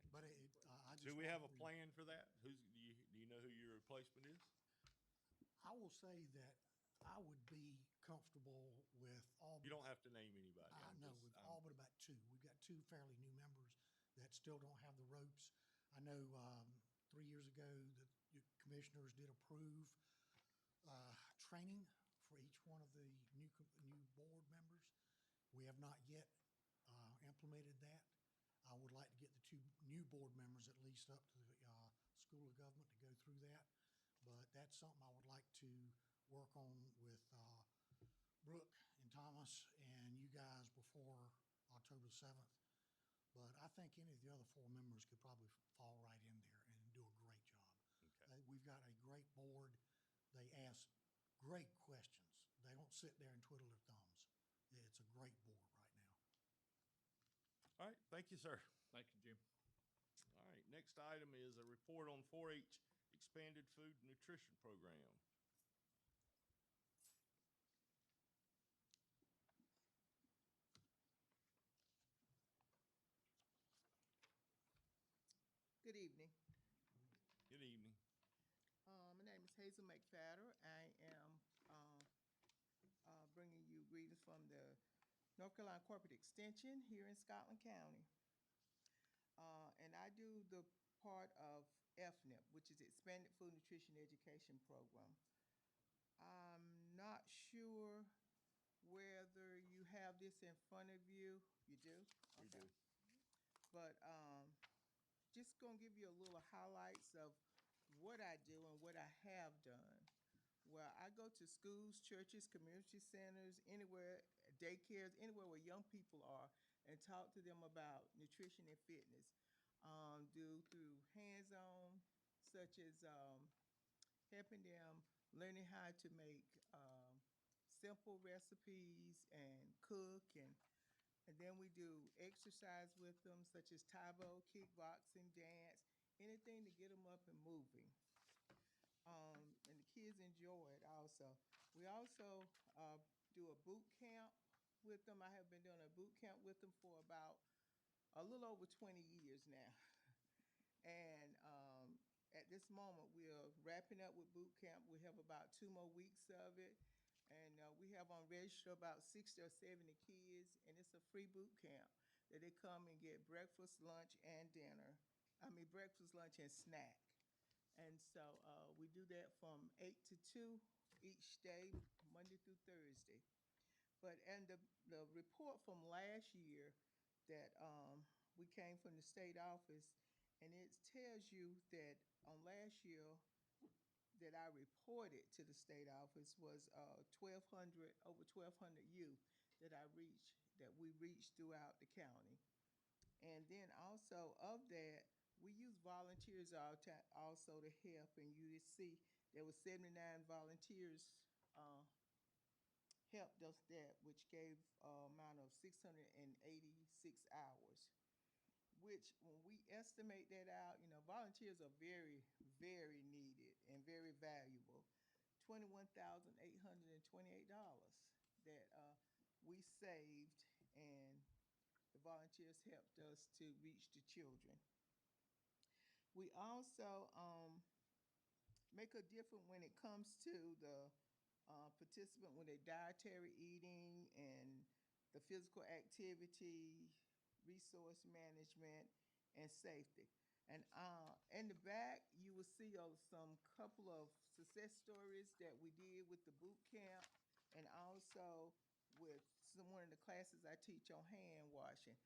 But I just
Do we have a plan for that? Do you know who your replacement is?
I will say that I would be comfortable with all.
You don't have to name anybody.
I know, with all but about 2. We've got 2 fairly new members that still don't have the ropes. I know 3 years ago, the commissioners did approve training for each one of the new board members. We have not yet implemented that. I would like to get the 2 new board members at least up to the School of Government to go through that. But that's something I would like to work on with Brooke and Thomas and you guys before October 7th. But I think any of the other 4 members could probably fall right in there and do a great job.
Okay.
We've got a great board. They ask great questions. They don't sit there and twiddle their thumbs. It's a great board right now.
All right. Thank you, sir.
Thank you, Jim.
All right. Next item is a report on 4-H expanded food nutrition program.
Good evening.
Good evening.
My name is Hazel McFadder. I am bringing you greetings from the North Carolina Corporate Extension here in Scotland County. And I do the part of FNIP, which is Expanded Food Nutrition Education Program. I'm not sure whether you have this in front of you. You do?
We do.
But just gonna give you a little highlights of what I do and what I have done. Well, I go to schools, churches, community centers, anywhere, daycares, anywhere where young people are, and talk to them about nutrition and fitness. Do through hands-on, such as helping them learning how to make simple recipes and cook, and then we do exercise with them, such as Taebo, kickboxing, dance, anything to get them up and moving. And the kids enjoy it also. We also do a boot camp with them. I have been doing a boot camp with them for about a little over 20 years now. And at this moment, we are wrapping up with boot camp. We have about 2 more weeks of it. And we have on register about 60 or 70 kids, and it's a free boot camp that they come and get breakfast, lunch, and dinner. Breakfast, lunch, and snack. And so we do that from 8 to 2 each day, Monday through Thursday. But, and the report from last year that, we came from the state office, and it tells you that on last year, that I reported to the state office was, 1,200, over 1,200 youth that we reached throughout the county. And then also of that, we use volunteers also to help, and you see there was 79 volunteers helped us that, which gave amount of 686 hours. Which, when we estimate that out, you know, volunteers are very, very needed and very valuable. $21,828 that we saved, and the volunteers helped us to reach the children. We also make a difference when it comes to the participant with their dietary eating and the physical activity, resource management, and safety. And in the back, you will see some couple of success stories that we did with the boot camp, and also with one of the classes I teach on hand washing.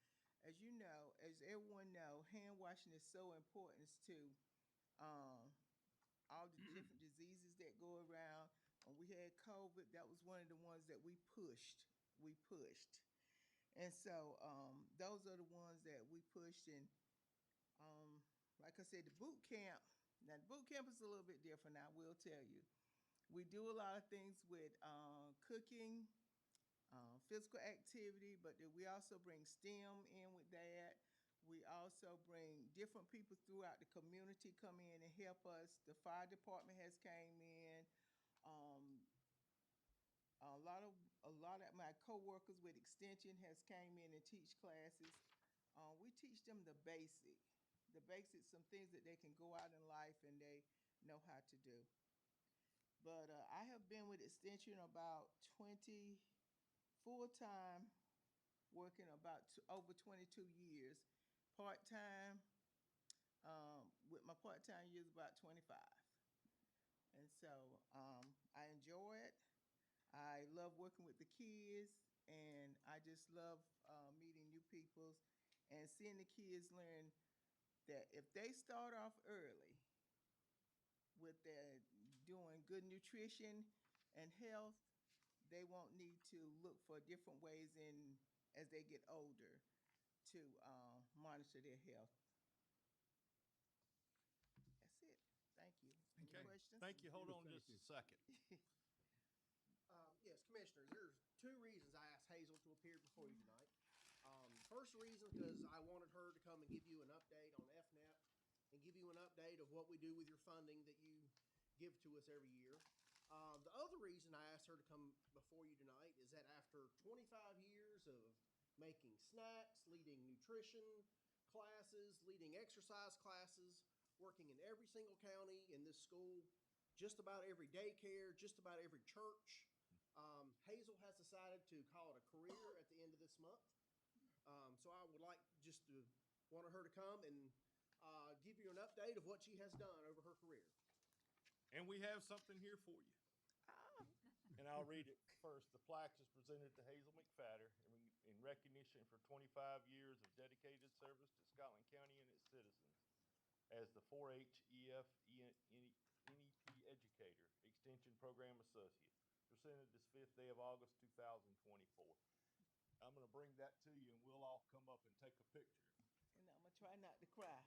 As you know, as everyone know, hand washing is so important to all the different diseases that go around. When we had COVID, that was one of the ones that we pushed. And so those are the ones that we pushed. And like I said, the boot camp, now the boot camp is a little bit different, I will tell you. We do a lot of things with cooking, physical activity, but then we also bring STEM in with that. We also bring different people throughout the community come in and help us. The fire department has came in. A lot of my coworkers with extension has came in and teach classes. We teach them the basics, some things that they can go out in life and they know how to do. But I have been with extension about 20 full-time, working about over 22 years. Part-time, with my part-time years about 25. And so I enjoy it. I love working with the kids, and I just love meeting new people and seeing the kids learn that if they start off early with their doing good nutrition and health, they won't need to look for different ways as they get older to monitor their health. That's it. Thank you. Any
Okay.
questions?
Thank you. Hold on just a second.
Yes, Commissioners, there's two reasons I asked Hazel to appear before you tonight. First reason, because I wanted her to come and give you an update on FNEP and give you an update of what we do with your funding that you give to us every year. The other reason I asked her to come before you tonight is that after 25 years of making snacks, leading nutrition classes, leading exercise classes, working in every single county in this school, just about every daycare, just about every church, Hazel has decided to call it a career at the end of this month. So I would like just to wanted her to come and give you an update of what she has done over her career.
And we have something here for you. And I'll read it first. The plaque is presented to Hazel McFadder in recognition for 25 years of dedicated service to Scotland County and its citizens as the 4-H NEP educator, Extension Program Associate, presented this 5th day of August 2024. I'm going to bring that to you, and we'll all come up and take a picture.
And I'm going to try not to cry.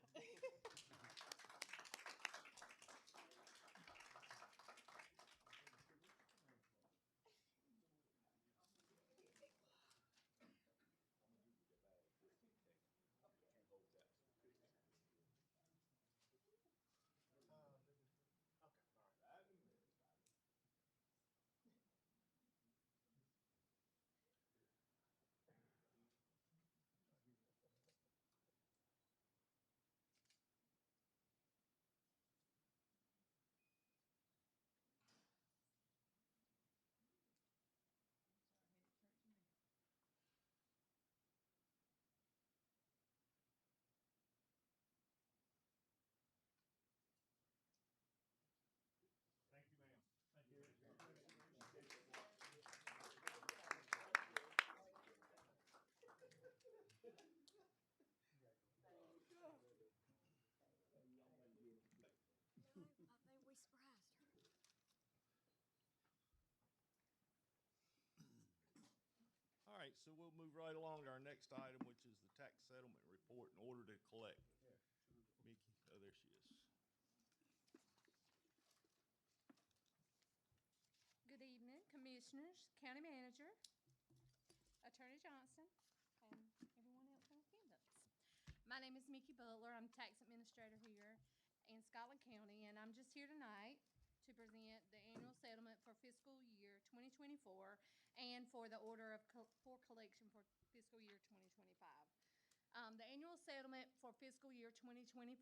right, so we'll move right along to our next item, which is the tax settlement report in order to collect. Mickey, oh, there she is.
Good evening, Commissioners, County Manager, Attorney Johnson, and everyone else in attendance. My name is Mickey Butler. I'm Tax Administrator here in Scotland County, and I'm just here tonight to present the annual settlement for fiscal year 2024 and for the order of for collection for fiscal year 2025. The annual settlement for fiscal year 2024,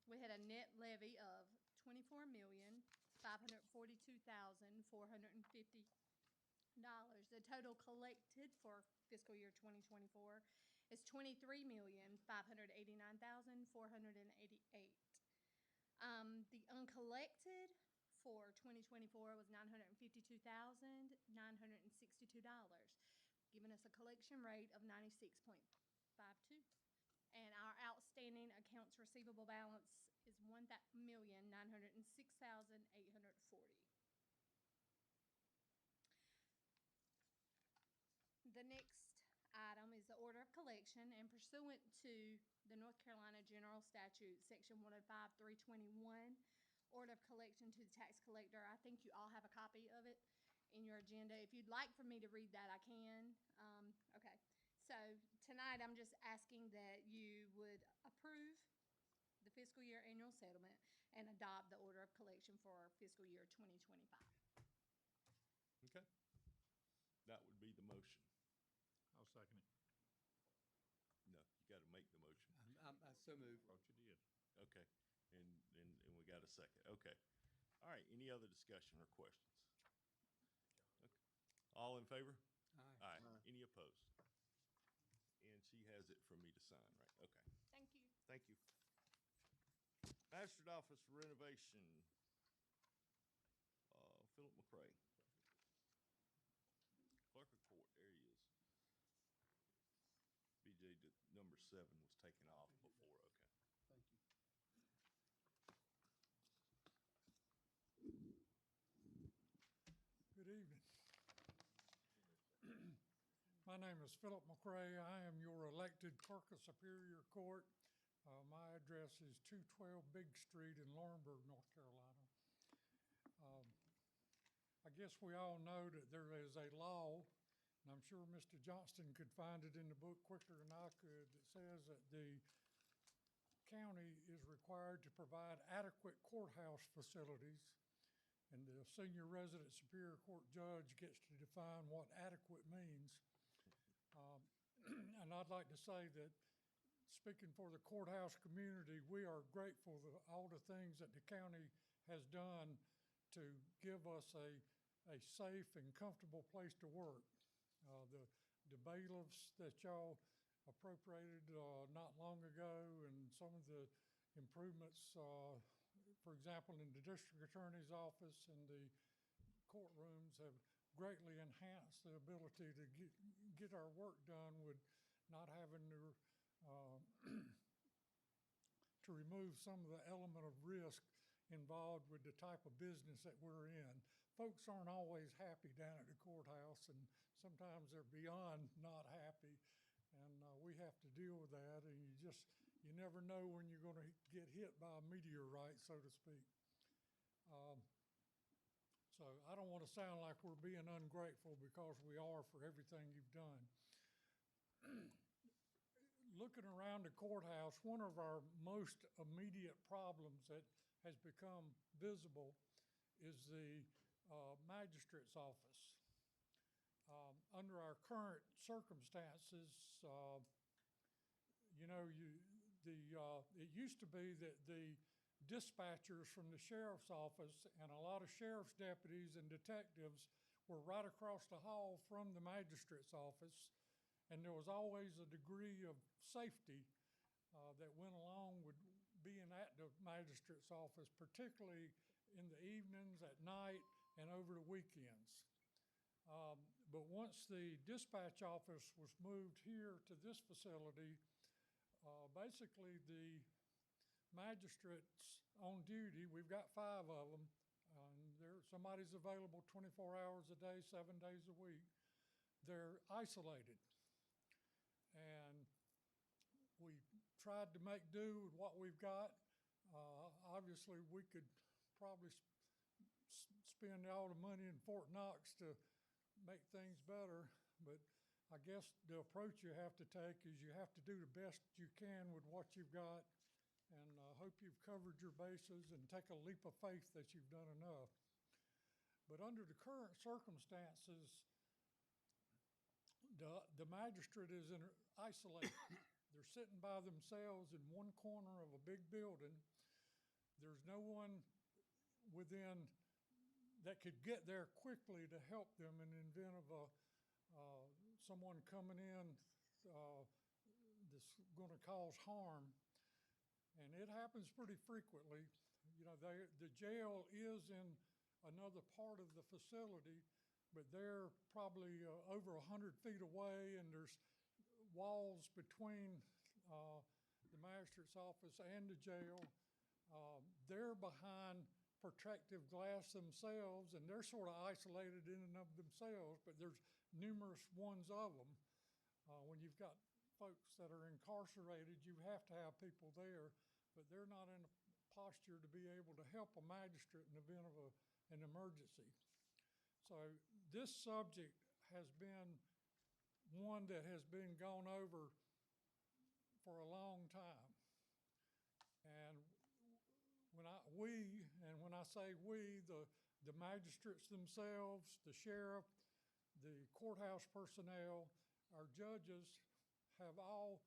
we had a net levy of $24,542,450. The total collected for fiscal year 2024 is $23,589,488. The uncollected for 2024 was $952,962, giving us a collection rate of 96.52. And our outstanding accounts receivable balance is $1,906,840. The next item is the order of collection, and pursuant to the North Carolina General Statute, Section 105-321, order of collection to the tax collector. I think you all have a copy of it in your agenda. If you'd like for me to read that, I can. Okay. So tonight, I'm just asking that you would approve the fiscal year annual settlement and adopt the order of collection for fiscal year 2025.
Okay. That would be the motion.
I'll second it.
No, you got to make the motion.
I so moved.
Thought you did.
Okay, and we got a second. Okay. All right, any other discussion or questions? Okay. All in favor?
Aye.
Aye. Any opposed? And she has it for me to sign, right? Okay.
Thank you.
Thank you. Magistrate Office renovation. Philip McCray. Clerk of Court, there he is. BJ, number 7 was taken off before, okay.
Thank you.
Good evening. My name is Philip McCray. I am your elected clerk of Superior Court. My address is 212 Big Street in Laurinburg, North Carolina. I guess we all know that there is a law, and I'm sure Mr. Johnston could find it in the book quicker than I could, that says that the county is required to provide adequate courthouse facilities, and the senior resident Superior Court judge gets to define what adequate means. And I'd like to say that, speaking for the courthouse community, we are grateful for all the things that the county has done to give us a safe and comfortable place to work. The bailiffs that y'all appropriated not long ago, and some of the improvements, for example, in the district attorney's office and the courtrooms have greatly enhanced the ability to get our work done with not having to remove some of the element of risk involved with the type of business that we're in. Folks aren't always happy down at the courthouse, and sometimes they're beyond not happy, and we have to deal with that, and you never know when you're going to get hit by a meteorite, so to speak. So I don't want to sound like we're being ungrateful, because we are, for everything you've done. Looking around the courthouse, one of our most immediate problems that has become visible is the magistrate's office. Under our current circumstances, it used to be that the dispatchers from the sheriff's office and a lot of sheriff's deputies and detectives were right across the hall from the magistrate's office, and there was always a degree of safety that went along with being at the magistrate's office, particularly in the evenings, at night, and over the weekends. But once the dispatch office was moved here to this facility, basically the magistrates on duty, we've got 5 of them, somebody's available 24 hours a day, 7 days a week. they're isolated. And we tried to make do with what we've got. Obviously, we could probably spend all the money in Fort Knox to make things better, but I guess the approach you have to take is you have to do the best you can with what you've got, and I hope you've covered your bases and take a leap of faith that you've done enough. But under the current circumstances, the magistrate is isolated. They're sitting by themselves in one corner of a big building. There's no one within that could get there quickly to help them in the event of someone coming in that's going to cause harm. And it happens pretty frequently. You know, the jail is in another part of the facility, but they're probably over 100 feet away, and there's walls between the magistrate's office and the jail. They're behind protective glass themselves, and they're sort of isolated in and of themselves, but there's numerous ones of them. When you've got folks that are incarcerated, you have to have people there, but they're not in a posture to be able to help a magistrate in the event of an emergency. So this subject has been one that has been gone over for a long time. And when I say we, the magistrates themselves, the sheriff, the courthouse personnel, our judges have all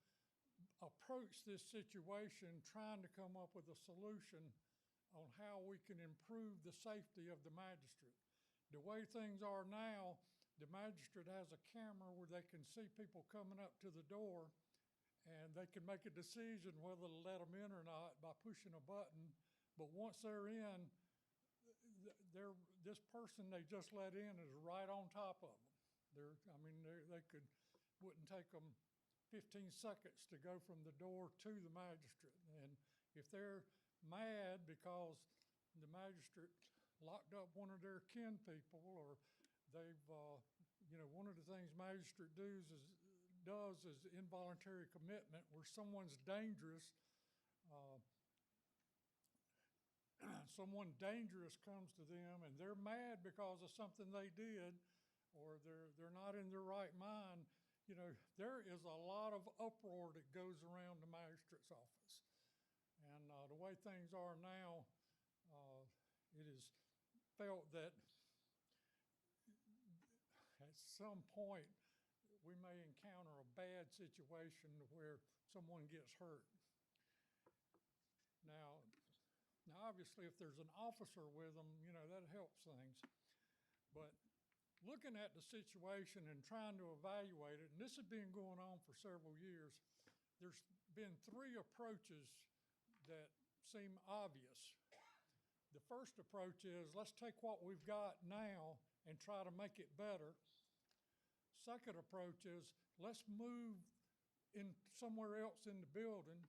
approached this situation trying to come up with a solution on how we can improve the safety of the magistrate. The way things are now, the magistrate has a camera where they can see people coming up to the door, and they can make a decision whether to let them in or not by pushing a button. But once they're in, this person they just let in is right on top of them. Wouldn't take them 15 seconds to go from the door to the magistrate. And if they're mad because the magistrate locked up one of their kin people, or they've, one of the things magistrate does is involuntary commitment, where someone's dangerous. Someone dangerous comes to them and they're mad because of something they did, or they're not in their right mind. You know, there is a lot of uproar that goes around the magistrate's office. And the way things are now, it is felt that at some point we may encounter a bad situation where someone gets hurt. Now obviously, if there's an officer with them, that helps things. But looking at the situation and trying to evaluate it, and this has been going on for several years, there's been three approaches that seem obvious. The first approach is, let's take what we've got now and try to make it better. Second approach is, let's move in somewhere else in the building.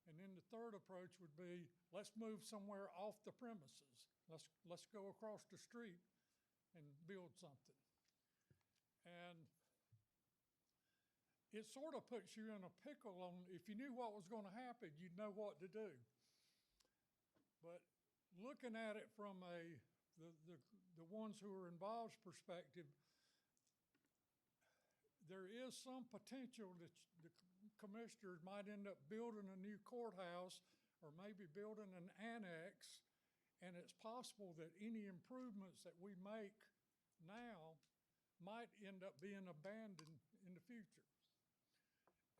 And then the third approach would be, let's move somewhere off the premises. Let's go across the street and build something. And it sort of puts you in a pickle on, if you knew what was going to happen, you'd know what to do. But looking at it from the ones who are involved's perspective, there is some potential that the commissioners might end up building a new courthouse or maybe building an annex, and it's possible that any improvements that we make now might end up being abandoned in the future.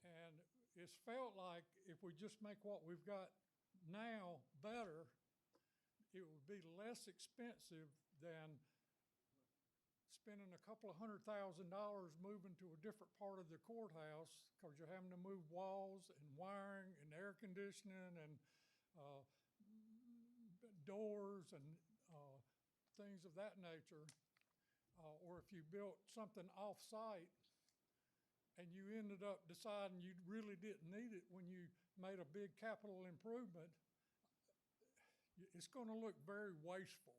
And it's felt like if we just make what we've got now better, it would be less expensive than spending a couple of $100,000 moving to a different part of the courthouse, because you're having to move walls and wiring and air conditioning and doors and things of that nature. Or if you built something off-site and you ended up deciding you really didn't need it when you made a big capital improvement, it's going to look very wasteful.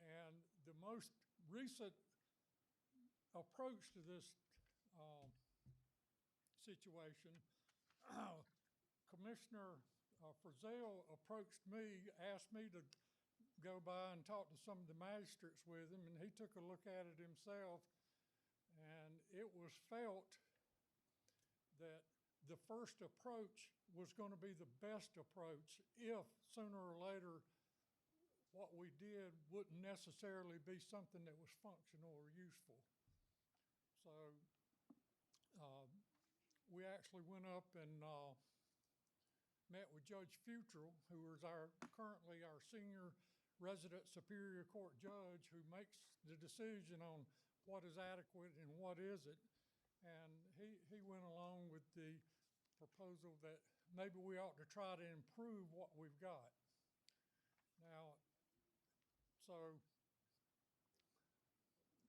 And the most recent approach to this situation, Commissioner Frazell approached me, asked me to go by and talk to some of the magistrates with him, and he took a look at it himself, and it was felt that the first approach was going to be the best approach if sooner or later what we did wouldn't necessarily be something that was functional or useful. So we actually went up and met with Judge Futrell, who is currently our senior resident Superior Court judge, who makes the decision on what is adequate and what isn't. And he went along with the proposal that maybe we ought to try to improve what we've got. Now, so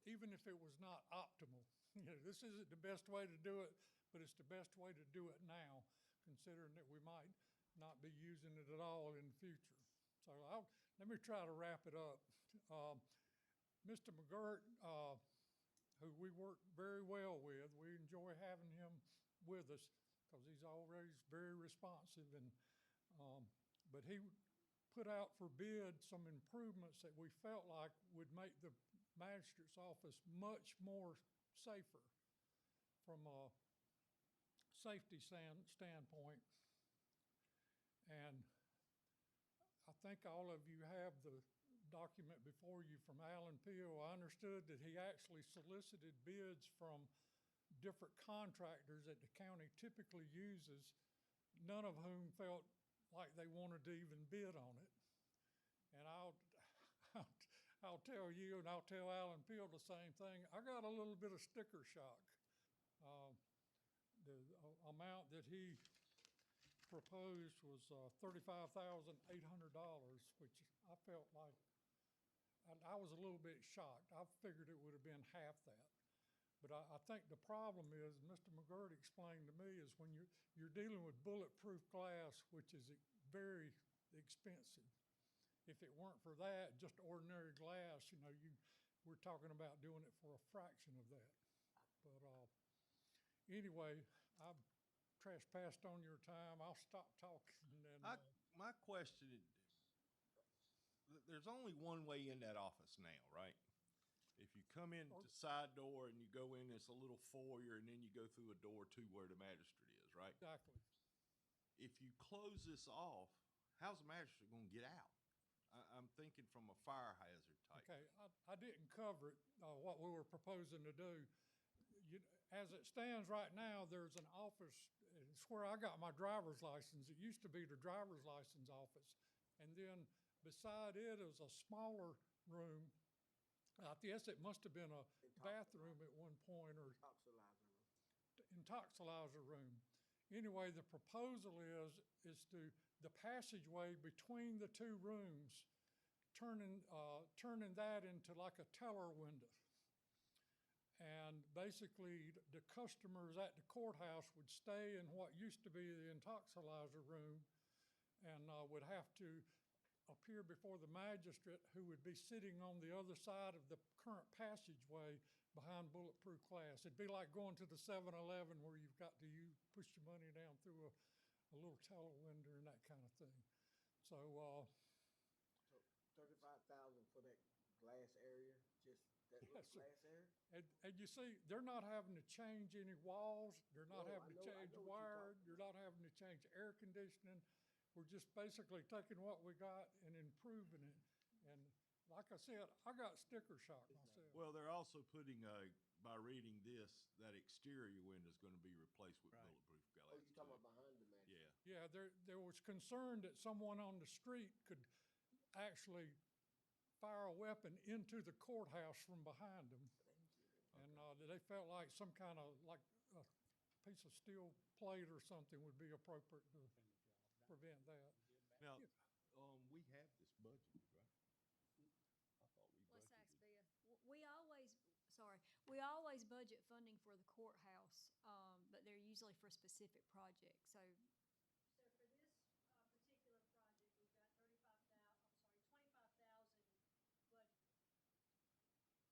even if it was not optimal, this isn't the best way to do it, but it's the best way to do it now, considering that we might not be using it at all in the future. So let me try to wrap it up. Mr. McGirt, who we work very well with, we enjoy having him with us because he's always very responsive. And but he put out for bid some improvements that we felt like would make the magistrate's office much more safer from a safety standpoint. And I think all of you have the document before you from Alan Peel. I understood that he actually solicited bids from different contractors that the county typically uses, none of whom felt like they wanted to even bid on it. And I'll tell you, and I'll tell Alan Peel the same thing. I got a little bit of sticker shock. The amount that he proposed was $35,800, which I felt like I was a little bit shocked. I figured it would have been half that. But I think the problem is, Mr. McGirt explained to me, is when you're dealing with bulletproof glass, which is very expensive. If it weren't for that, just ordinary glass, we're talking about doing it for a fraction of that. But anyway, I've trespassed on your time. I'll stop talking. And
my question, there's only one way in that office now, right? If you come in the side door and you go in, it's a little foyer, and then you go through a door to where the magistrate is, right?
Exactly.
If you close this off, how's the magistrate going to get out? I'm thinking from a fire hazard type.
Okay, I didn't cover it, what we were proposing to do. As it stands right now, there's an office, it's where I got my driver's license. It used to be the driver's license office. And then beside it is a smaller room. I guess it must have been a bathroom at one point, or intoxilizer room. Anyway, the proposal is to the passageway between the two rooms, turning that into like a teller window. And basically, the customers at the courthouse would stay in what used to be the intoxilizer room and would have to appear before the magistrate, who would be sitting on the other side of the current passageway behind bulletproof glass. It'd be like going to the 7-Eleven where you've got to push your money down through a little teller window and that kind of thing. So,
so 35,000 for that glass area, just that little glass area?
And you see, they're not having to change any walls. They're not having to change wire. You're not having to change air conditioning. We're just basically taking what we got and improving it. And like I said, I got sticker shock myself.
Well, they're also putting, by reading this, that exterior window is going to be replaced with bulletproof glass.
Oh, you're talking about behind the magistrate?
Yeah.
Yeah, there was concern that someone on the street could actually fire a weapon into the courthouse from behind them. And they felt like some kind of, like a piece of steel plate or something would be appropriate to prevent that.
Now, we have this budgeted, right? I thought we
Let's
budgeted.
ask Bea. We always budget funding for the courthouse, but they're usually for specific projects. So for this particular project, we've got 25,000 budget.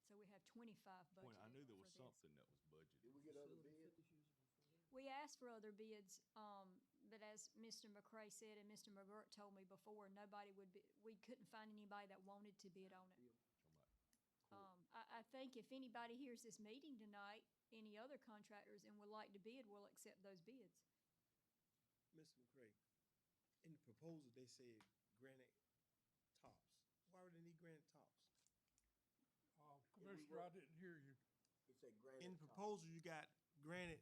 So we have 25 budgeted
I knew there was
for this.
something that was budgeted.
Did we get other bids?
We asked for other bids, but as Mr. McCray said and Mr. McGirt told me before, we couldn't find anybody that wanted to bid on it. I think if anybody hears this meeting tonight, any other contractors and would like to bid, we'll accept those bids.
Mr. McCray, in the proposal, they said granite tops. Why would they need granite tops?
Commissioner, I didn't hear you.
He said granite.
In the proposal, you got granite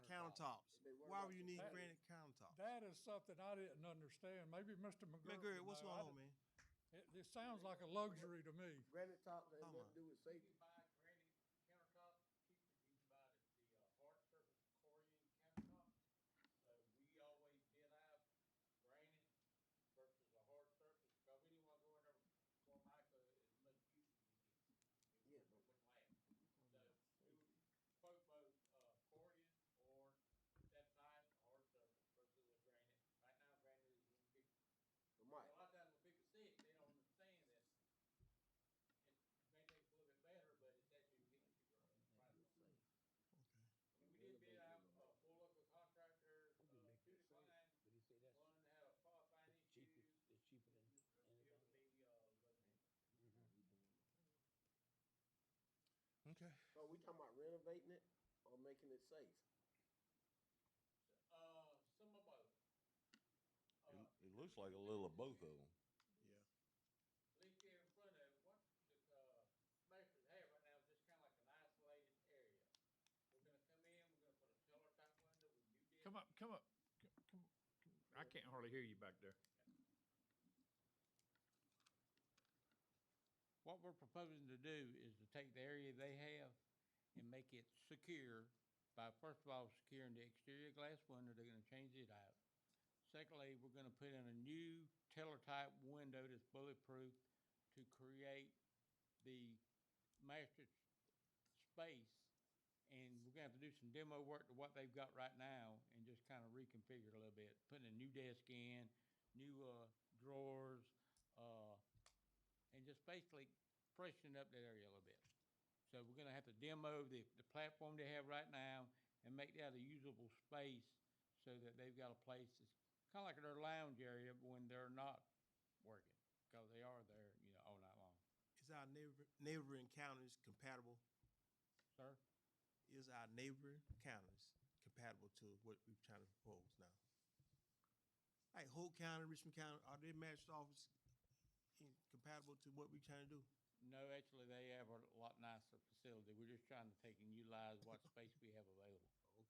countertops. Why would you need
That-
granite countertops?
That is something I didn't understand. Maybe Mr. McGirt.
McGirt,
would
what's
know.
going on, man?
It sounds like a luxury to me.
Granite tops has
Come
nothing
on.
to do with safety.
buy granite countertops cheaper, you can buy the hard surface Corian countertops. So we always bid out granite versus a hard surface, because we didn't want to go in there with Formica as much use as we did.
Yeah,
It
but-
wouldn't last. So we would quote both, Corian or that size hard surface versus a granite. Right now, granite is a little big.
But Mike,
A lot of times with people sick, they don't understand that it may take a little bit better, but it's actually getting cheaper.
Okay.
We did bid out, four local contractors, two declined, one had a qualifying issue.
It's cheaper than
It would be,
Okay.
so we talking about renovating it or making it safe?
some of both.
It looks like a little of both of them.
Yeah.
At least here in front of it, what the, Smashers have right now is just kinda like an isolated area. We're gonna come in, we're gonna put a teller type window with new deck.
Come up, come up. I can't hardly hear you back there. What we're proposing to do is to take the area they have and make it secure by, first of all, securing the exterior glass window. They're gonna change it out. Secondly, we're gonna put in a new teller-type window that's bulletproof to create the master space. And we're gonna have to do some demo work to what they've got right now and just kind of reconfigure it a little bit. Putting a new desk in, new drawers, and just basically freshening up that area a little bit. So we're gonna have to demo the platform they have right now and make that a usable space so that they've got a place that's kind of like their lounge area when they're not working, because they are there, all night long.
Is our neighboring counties compatible?
Sir?
Is our neighboring counties compatible to what we're trying to propose now? Like Holt County, Richmond County, are they matched office compatible to what we're trying to do?
No, actually, they have a lot nicer facility. We're just trying to take and utilize what space we have available.
Okay.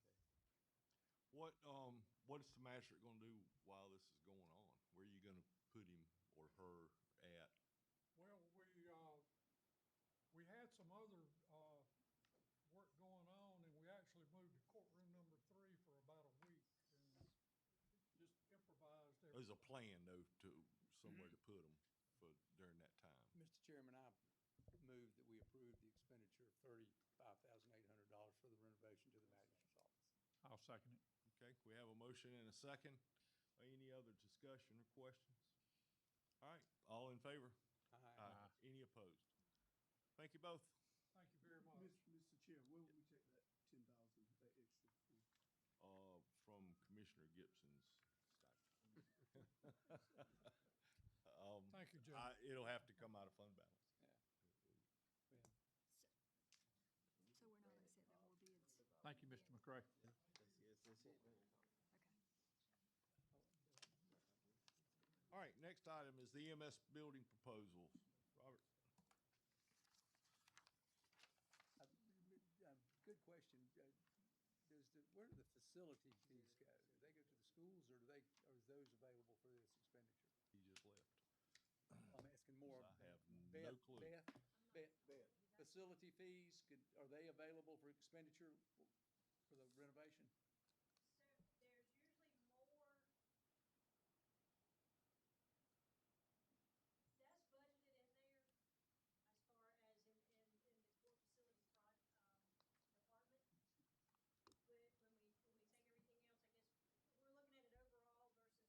What is the magistrate gonna do while this is going on? Where are you gonna put him or her at?
Well, we had some other, work going on, and we actually moved to courtroom number 3 for about a week, and just improvised there.
There's a plan though to somewhere to put them for during that time.
Mr. Chairman, I move that we approve the expenditure of $35,800 for the renovation to the magistrate's office.
I'll second it.
Okay, we have a motion and a second. Any other discussion or questions? All right, all in favor?
Aye.
Any opposed? Thank you both.
Thank you very much.
Mr. Chair, where would we take that 10,000 extra from?
From Commissioner Gibson's stipend.
Thank you, Judge.
It'll have to come out of fund balance.
So we're not accepting more bids.
Thank you, Mr. McCray.
Yes, that's it.
Okay.
All right, next item is the EMS building proposal. Robert?
Good question. Where do the facility fees go? Do they go to the schools, or or is those available for this expenditure?
He just left.
I'm asking more.
I have
Beth,
no clue.
Beth, facility fees, are they available for expenditure for the renovation?
So there's usually more, that's budgeted in there as far as in the court facilities department. When we take everything else, I guess, we're looking at it overall versus by individual departments, so we've got the budget balance, so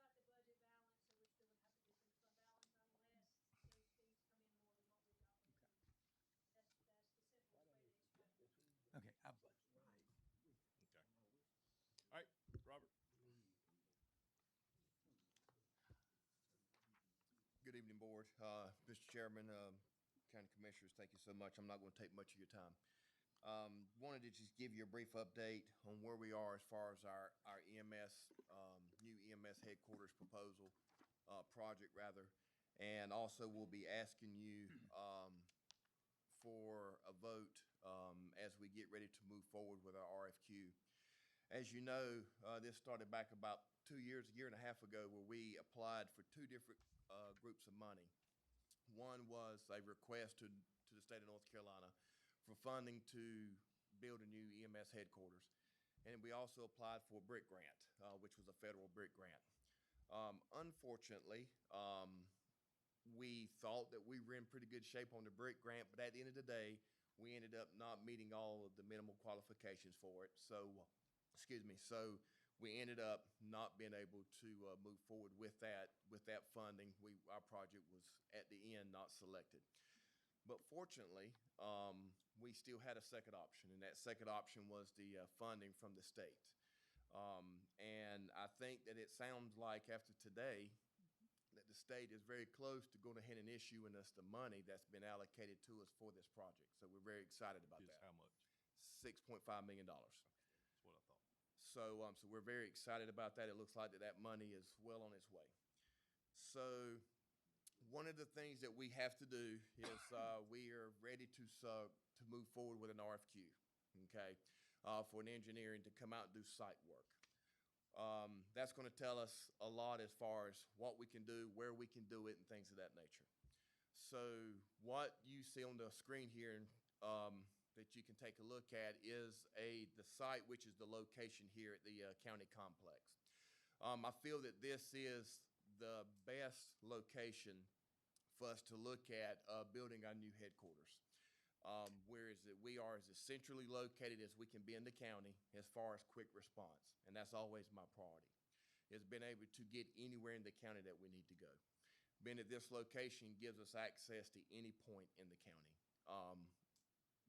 we're still gonna have to do some fund balance unless those fees
Board. Mr. Chairman, County Commissioners, thank you so much. I'm not going to take much of your time. Wanted to just give you a brief update on where we are as far as our EMS, new EMS headquarters proposal, project rather. And also we'll be asking you for a vote as we get ready to move forward with our RFQ. As you know, this started back about 2 years, a year and a half ago, where we applied for two different groups of money. One was a request to the state of North Carolina for funding to build a new EMS headquarters. And we also applied for a brick grant, which was a federal brick grant. Unfortunately, we thought that we were in pretty good shape on the brick grant, but at the end of the day, we ended up not meeting all of the minimal qualifications for it. So, so we ended up not being able to move forward with that funding. Our project was at the end not selected. But fortunately, we still had a second option, and that second option was the funding from the state. And I think that it sounds like after today that the state is very close to going ahead and issuing us the money that's been allocated to us for this project. So we're very excited about that.
How much?
$6.5 million.
Okay, that's what I thought.
So, so we're very excited about that. It looks like that money is well on its way. So one of the things that we have to do is we are ready to move forward with an RFQ, okay, for an engineering to come out and do site work. That's going to tell us a lot as far as what we can do, where we can do it, and things of that nature. So what you see on the screen here that you can take a look at is the site, which is the location here at the county complex. I feel that this is the best location for us to look at building our new headquarters. Whereas we are as centrally located as we can be in the county as far as quick response. And that's always my priority, is being able to get anywhere in the county that we need to go. Being at this location gives us access to any point in the county.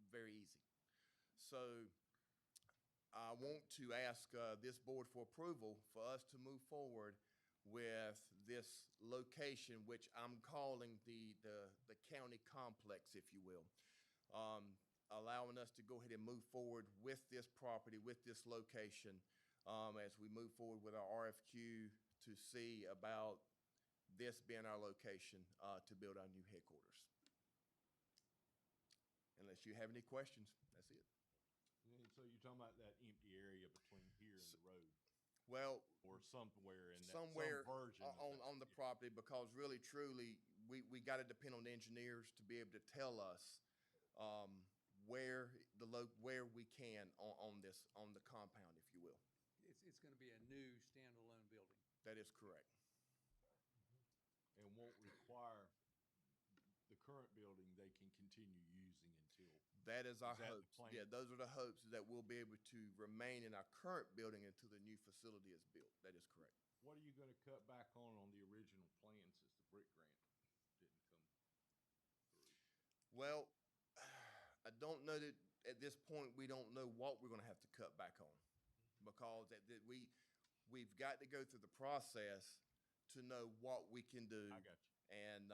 Very easy. So I want to ask this board for approval for us to move forward with this location, which I'm calling the county complex, if you will. Allowing us to go ahead and move forward with this property, with this location, as we move forward with our RFQ to see about this being our location to build our new headquarters. Unless you have any questions, that's it.
And so you're talking about that empty area between here and the road?
Well,
or somewhere in that,
somewhere
some version
on the property, because really, truly, we got to depend on the engineers to be able to tell us where we can on the compound, if you will.
It's going to be a new standalone building.
That is correct.
And won't require the current building they can continue using until.
That is our
that
hopes. Yeah, those are the hopes, that we'll be able to remain in our current building until the new facility is built. That is correct.
What are you going to cut back on the original plans as the brick grant didn't come through?
Well, I don't know that at this point we don't know what we're going to have to cut back on, because we've got to go through the process to know what we can do.
I got you.
And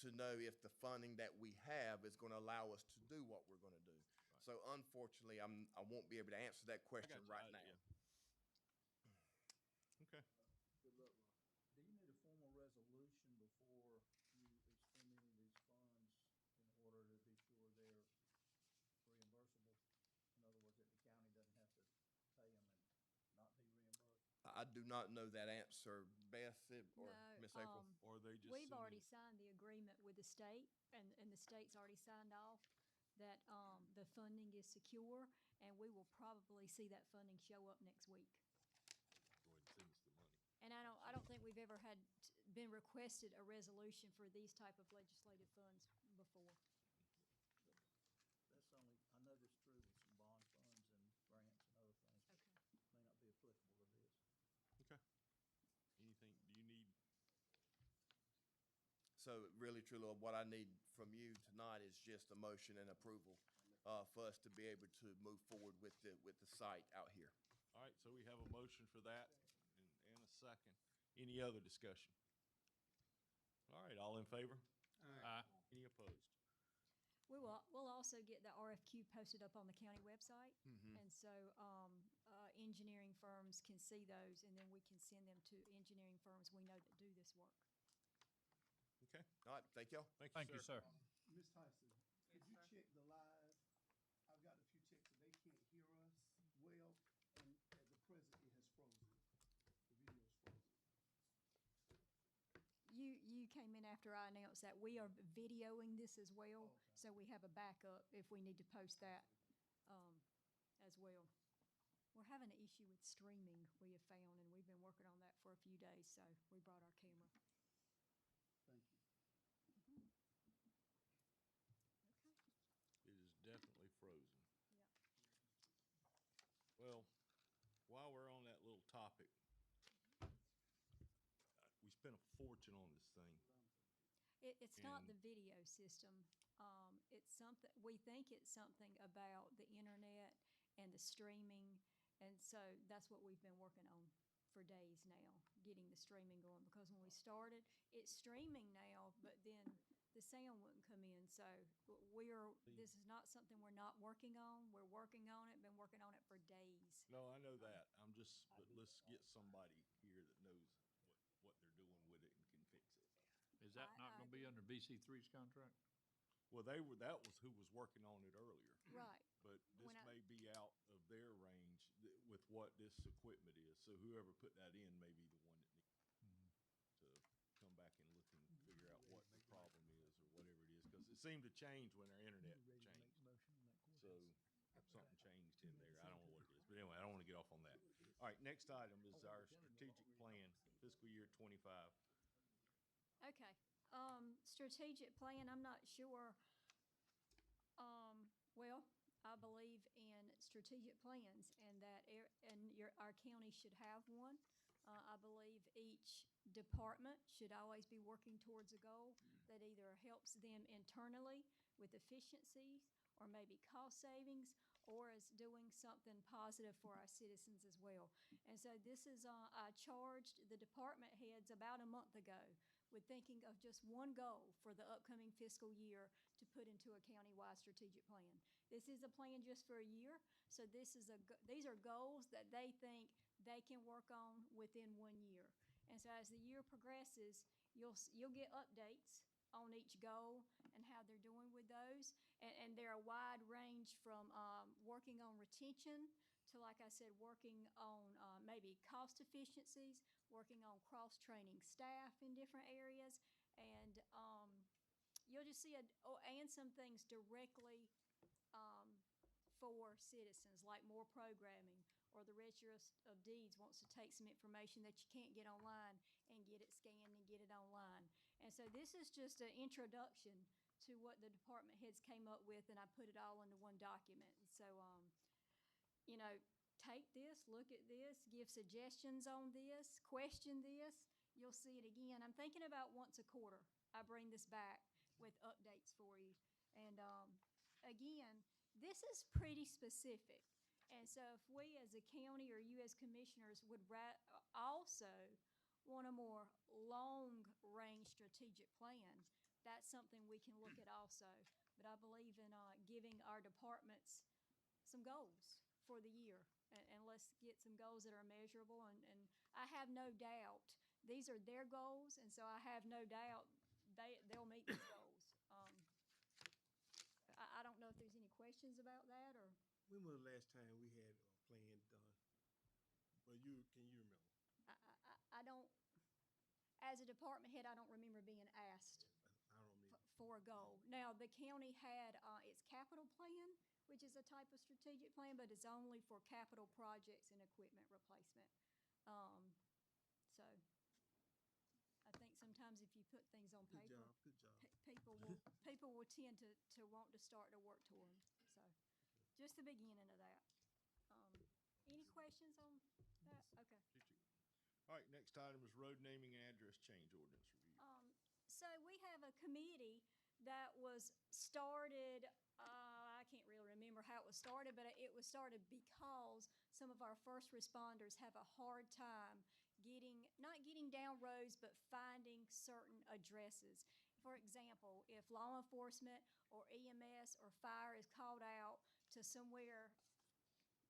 to know if the funding that we have is going to allow us to do what we're going to do. Right. So unfortunately, I won't be able to answer that question right now.
Okay.
Good luck, Rob. Do you need a formal resolution before you expend any of these funds in order to be sure they're reimbursable? In other words, that the county doesn't have to pay them and not be reimbursed?
I do not know that answer, Beth or Ms. April.
Or they just
we've already signed the agreement with the state, and the state's already signed off that the funding is secure, and we will probably see that funding show up next week.
Go ahead and send us the money.
And I don't think we've ever been requested a resolution for these type of legislative funds before.
That's only, I know this true with some bond funds and grants and other things.
Okay.
May not be applicable to this.
Okay. Anything, do you need?
So really, truly, what I need from you tonight is just a motion and approval for us to be able to move forward with the site out here.
All right, so we have a motion for that and a second. Any other discussion? All right, all in favor? Aye. Any opposed?
We'll also get the RFQ posted up on the county website.
Mhm.
And so, engineering firms can see those, and then we can send them to engineering firms we know that do this work.
Okay,
All right, thank y'all.
thank you, sir.
Ms. Tyson, could you check the live? I've got a few checks, and they can't hear us well, and at the present, it has frozen. The video is frozen.
You came in after I announced that we are videoing this as well, so we have a backup if we need to post that, as well. We're having an issue with streaming, we have found, and we've been working on that for a few days, so we brought our camera.
Thank you.
It is definitely frozen.
Yeah.
Well, while we're on that little topic, we spent a fortune on this thing.
It's not
And-
the video system. It's something, we think it's something about the internet and the streaming. And so that's what we've been working on for days now, getting the streaming going. Because when we started, it's streaming now, but then the sound wouldn't come in. So this is not something we're not working on. We're working on it, been working on it for days.
No, I know that. But let's get somebody here that knows what they're doing with it and can fix it.
Is that not gonna be under BC3's contract?
Well, that was who was working on it earlier.
Right.
But this
When I-
may be out of their range with what this equipment is. So whoever put that in may be the one that needs to come back and look and figure out what the problem is or whatever it is. Because it seemed to change when our internet changed. So something changed in there. I don't know what it is. But anyway, I don't want to get off on that. All right, next item is our strategic plan, fiscal year 25.
Okay, strategic plan, I'm not sure. Well, I believe in strategic plans and that our county should have one. I believe each department should always be working towards a goal that either helps them internally with efficiencies or maybe cost savings, or is doing something positive for our citizens as well. And so this is, I charged the department heads about a month ago with thinking of just one goal for the upcoming fiscal year to put into a county-wide strategic plan. This is a plan just for a year, so these are goals that they think they can work on within 1 year. And so as the year progresses, you'll get updates on each goal and how they're doing with those. And they're a wide range from working on retention to, like I said, working on maybe cost efficiencies, working on cross-training staff in different areas. And you'll just see and some things directly for citizens, like more programming, or the Register of Deeds wants to take some information that you can't get online and get it scanned and get it online. And so this is just an introduction to what the department heads came up with, and I put it all into one document. And so, take this, look at this, give suggestions on this, question this. You'll see it again. I'm thinking about once a quarter, I bring this back with updates for you. And again, this is pretty specific. And so if we as a county or you as commissioners would also want a more long-range strategic plan, that's something we can look at also. But I believe in giving our departments some goals for the year. And let's get some goals that are measurable. And I have no doubt, these are their goals, and so I have no doubt they'll meet these goals. I don't know if there's any questions about that, or?
When was the last time we had a plan done? Well, can you remember?
I don't, as a department head, I don't remember being asked
I don't remember.
for a goal. Now, the county had its capital plan, which is a type of strategic plan, but it's only for capital projects and equipment replacement. So I think sometimes if you put things on paper,
Good job.
people will tend to want to start to work toward them. So just the beginning of that. Any questions on that? Okay.
All right, next item is road naming and address change ordinance review.
So we have a committee that was started, I can't really remember how it was started, but it was started because some of our first responders have a hard time not getting down roads, but finding certain addresses. For example, if law enforcement or EMS or fire is called out to somewhere,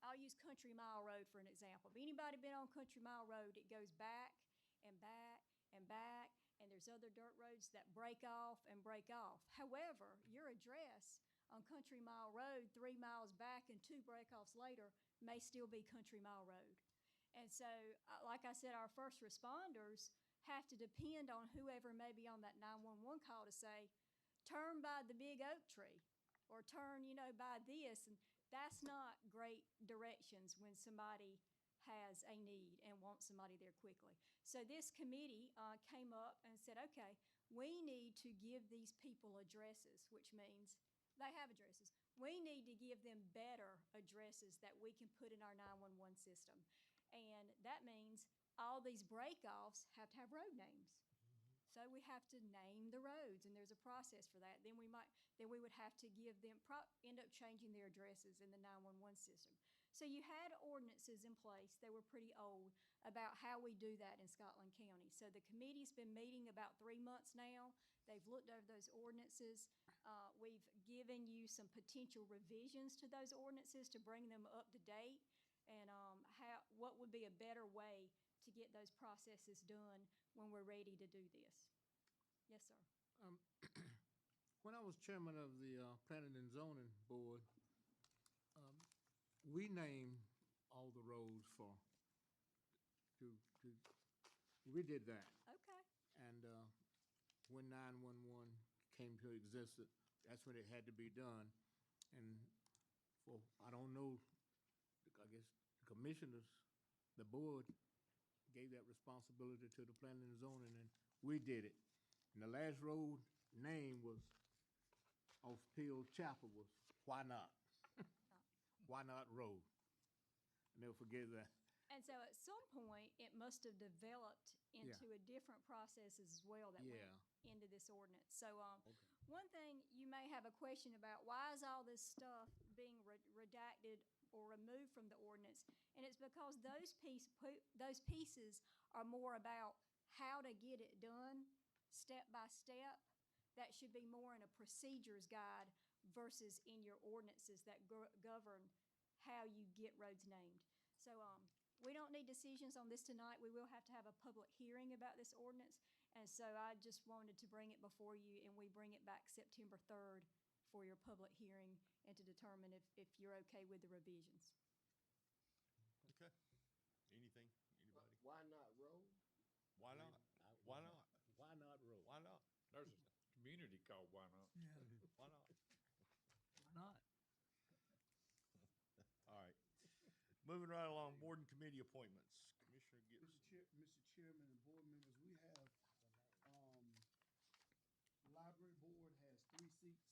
I'll use Country Mile Road for an example. If anybody been on Country Mile Road, it goes back and back and back, and there's other dirt roads that break off and break off. However, your address on Country Mile Road 3 miles back and 2 breakoffs later may still be Country Mile Road. And so, like I said, our first responders have to depend on whoever may be on that 911 call to say, turn by the big oak tree, or turn, by this. And that's not great directions when somebody has a need and wants somebody there quickly. So this committee came up and said, okay, we need to give these people addresses, which means they have addresses. We need to give them better addresses that we can put in our 911 system. And that means all these breakoffs have to have road names. So we have to name the roads, and there's a process for that. Then we would have to give them, end up changing their addresses in the 911 system. So you had ordinances in place, they were pretty old, about how we do that in Scotland County. So the committee's been meeting about 3 months now. They've looked over those ordinances. We've given you some potential revisions to those ordinances to bring them up to date, and what would be a better way to get those processes done when we're ready to do this. Yes, sir.
When I was chairman of the Planning and Zoning Board, we named all the roads we did that.
Okay.
And when 911 came to existence, that's when it had to be done. And I don't know, I guess the commissioners, the board gave that responsibility to the planning and zoning, and we did it. And the last road name was off Peel Chapel was Why Not? Why Not Road. I'll never forget that.
And so at some point, it must have developed into a different process as well that went into this ordinance. So one thing you may have a question about, why is all this stuff being redacted or removed from the ordinance? And it's because those pieces are more about how to get it done step by step. That should be more in a procedures guide versus in your ordinances that govern how you get roads named. So we don't need decisions on this tonight. We will have to have a public hearing about this ordinance. And so I just wanted to bring it before you, and we bring it back September 3rd for your public hearing and to determine if you're okay with the revisions.
Okay. Anything? Anybody?
Why not road?
Why not? Why not?
Why not road?
Why not?
There's a community called Why Not?
Yeah.
Why not?
Why not?
All right. Moving right along, board and committee appointments. Commissioner Gibson.
Mr. Chairman and board members, we have, library board has 3 seats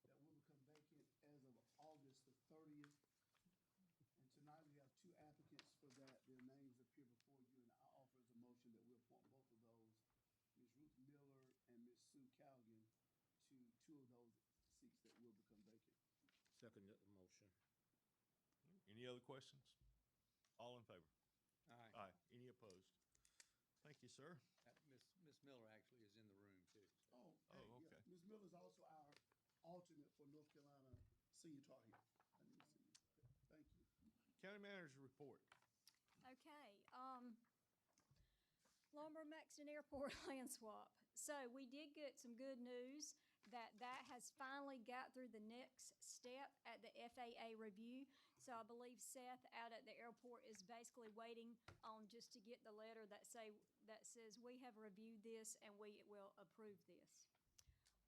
that will become vacant as of August the 30th. And tonight we have 2 applicants for that. Their names appear before you, and I offer as a motion that we appoint both of those, Ms. Ruth Miller and Ms. Sue Callaghan, to 2 of those seats that will become vacant.
Second motion.
Any other questions? All in favor?
Aye.
Aye. Any opposed? Thank you, sir.
Miss Miller actually is in the room too. So.
Oh,
Oh,
hey,
okay.
yeah. Ms. Miller's also our alternate for North Carolina Senior Tar Heel. I need to see you. Thank you.
County manager's report.
Okay. Lombard Maxton Airport land swap. So we did get some good news that has finally got through the next step at the FAA review. So I believe Seth out at the airport is basically waiting on just to get the letter that says we have reviewed this and we will approve this.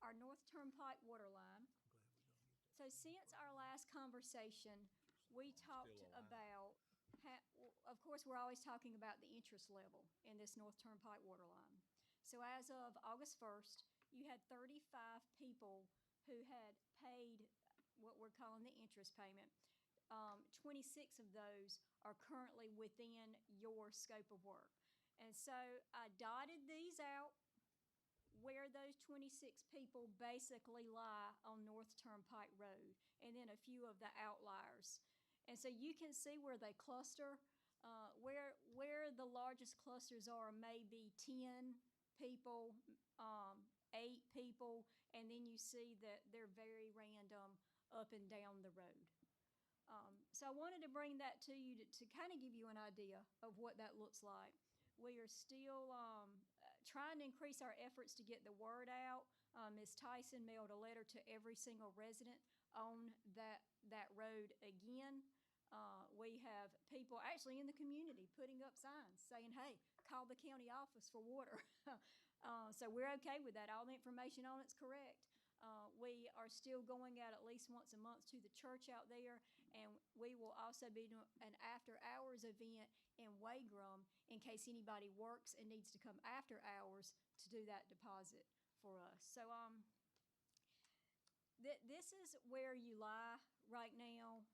Our North Turnpike water line. So since our last conversation, we talked about of course, we're always talking about the interest level in this North Turnpike water line. So as of August 1st, you had 35 people who had paid what we're calling the interest payment. 26 of those are currently within your scope of work. And so I dotted these out where those 26 people basically lie on North Turnpike Road, and then a few of the outliers. And so you can see where they cluster. Where the largest clusters are may be 10 people, 8 people, and then you see that they're very random up and down the road. So I wanted to bring that to you to kind of give you an idea of what that looks like. We are still trying to increase our efforts to get the word out. Ms. Tyson mailed a letter to every single resident on that road again. We have people actually in the community putting up signs saying, hey, call the county office for water. So we're okay with that. All the information on it's correct. We are still going out at least once a month to the church out there, and we will also be doing an after-hours event in Wagram in case anybody works and needs to come after hours to do that deposit for us. So this is where you lie right now.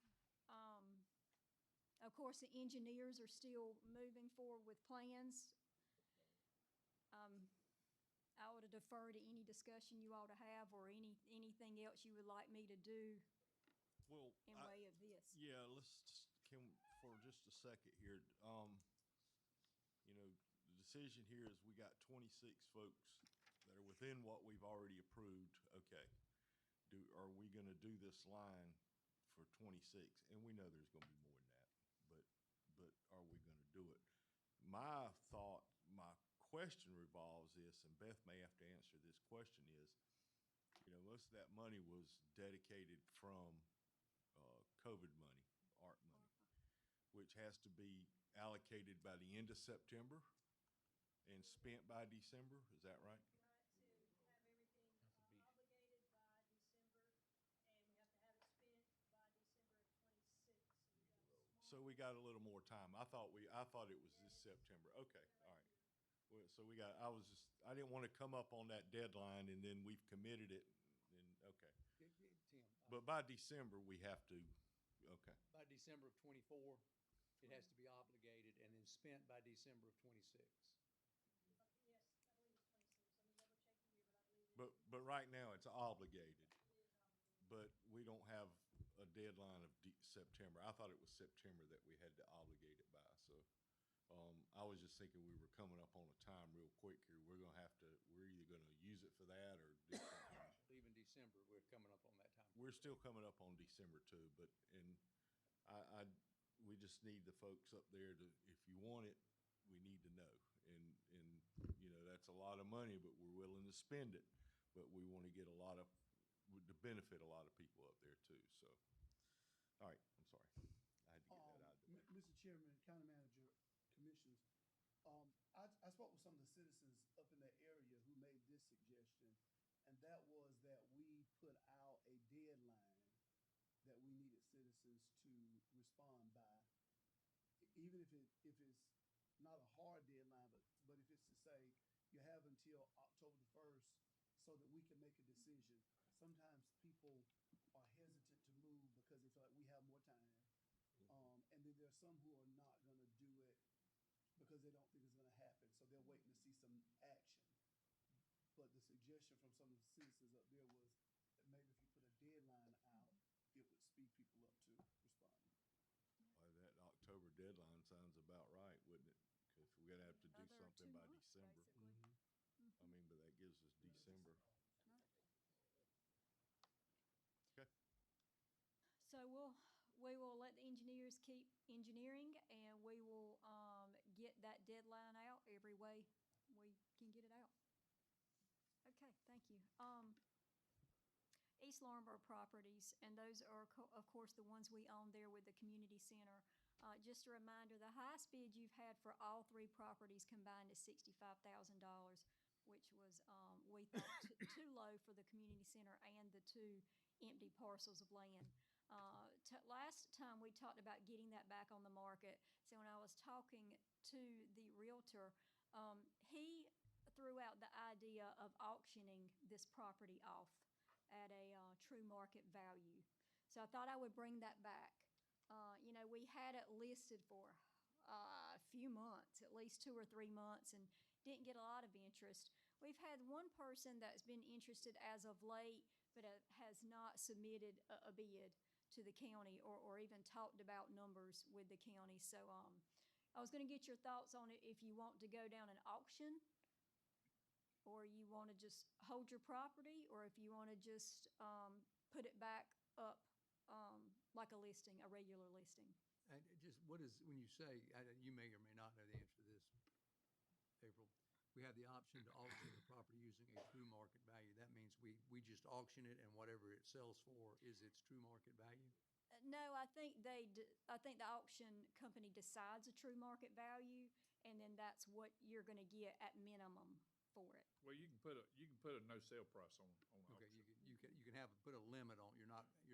Of course, the engineers are still moving forward with plans. I would defer to any discussion you ought to have or anything else you would like me to do in way of this.
Yeah, for just a second here. You know, the decision here is we got 26 folks that are within what we've already approved. Okay, are we going to do this line for 26? And we know there's going to be more than that, but are we going to do it? My question revolves this, and Beth may have to answer this question, is, you know, most of that money was dedicated from COVID money, art money, which has to be allocated by the end of September and spent by December. Is that right?
Right, to have everything obligated by December, and we have to have it spent by December of 26.
So we got a little more time. I thought it was this September. Okay, all right. Well, so I didn't want to come up on that deadline and then we've committed it and, okay.
Tim.
But by December, we have to, okay.
By December of 24, it has to be obligated and then spent by December of 26.
Yes, I believe it's 26. Let me double check the year, but I believe it is.
But right now, it's obligated. But we don't have a deadline of September. I thought it was September that we had to obligate it by, so. I was just thinking we were coming up on a time real quick here. We're either gonna use it for that or do something.
Even December, we're coming up on that time.
We're still coming up on December too, but, we just need the folks up there to, if you want it, we need to know. And, you know, that's a lot of money, but we're willing to spend it. But we wanna get to benefit a lot of people up there too, so. All right, I'm sorry. I had to get that out of the way.
Mr. Chairman, County Manager, Commissioners, I spoke with some of the citizens up in that area who made this suggestion, and that was that we put out a deadline that we needed citizens to respond by, even if it's not a hard deadline, but if it's to say you have until October the 1st so that we can make a decision. Sometimes people are hesitant to move because they feel like we have more time. And then there's some who are not going to do it because they don't think it's going to happen. So they're waiting to see some action. But the suggestion from some of the citizens up there was that maybe if you put a deadline out, it would speed people up to respond.
Well, that October deadline sounds about right, wouldn't it? Because we're gonna have to do something by December. I mean, but that gives us December. Okay.
So we will let the engineers keep engineering, and we will get that deadline out every way we can get it out. Okay, thank you. East Laurinburg properties, and those are, of course, the ones we own there with the community center. Just a reminder, the highest bid you've had for all 3 properties combined is $65,000, which was, we thought, too low for the community center and the 2 empty parcels of land. Last time we talked about getting that back on the market. So when I was talking to the realtor, he threw out the idea of auctioning this property off at a true market value. So I thought I would bring that back. You know, we had it listed for a few months, at least 2 or 3 months, and didn't get a lot of interest. We've had one person that's been interested as of late, but has not submitted a bid to the county or even talked about numbers with the county. So I was going to get your thoughts on it if you want to go down an auction or you want to just hold your property, or if you want to just put it back up like a listing, a regular listing.
And just what is, when you say, you may or may not know the answer to this, April, we have the option to auction the property using a true market value. That means we just auction it and whatever it sells for is its true market value?
No, I think I think the auction company decides a true market value, and then that's what you're going to get at minimum for it.
Well, you can put a no sale price on
Okay,
auction.
you can put a limit on, you're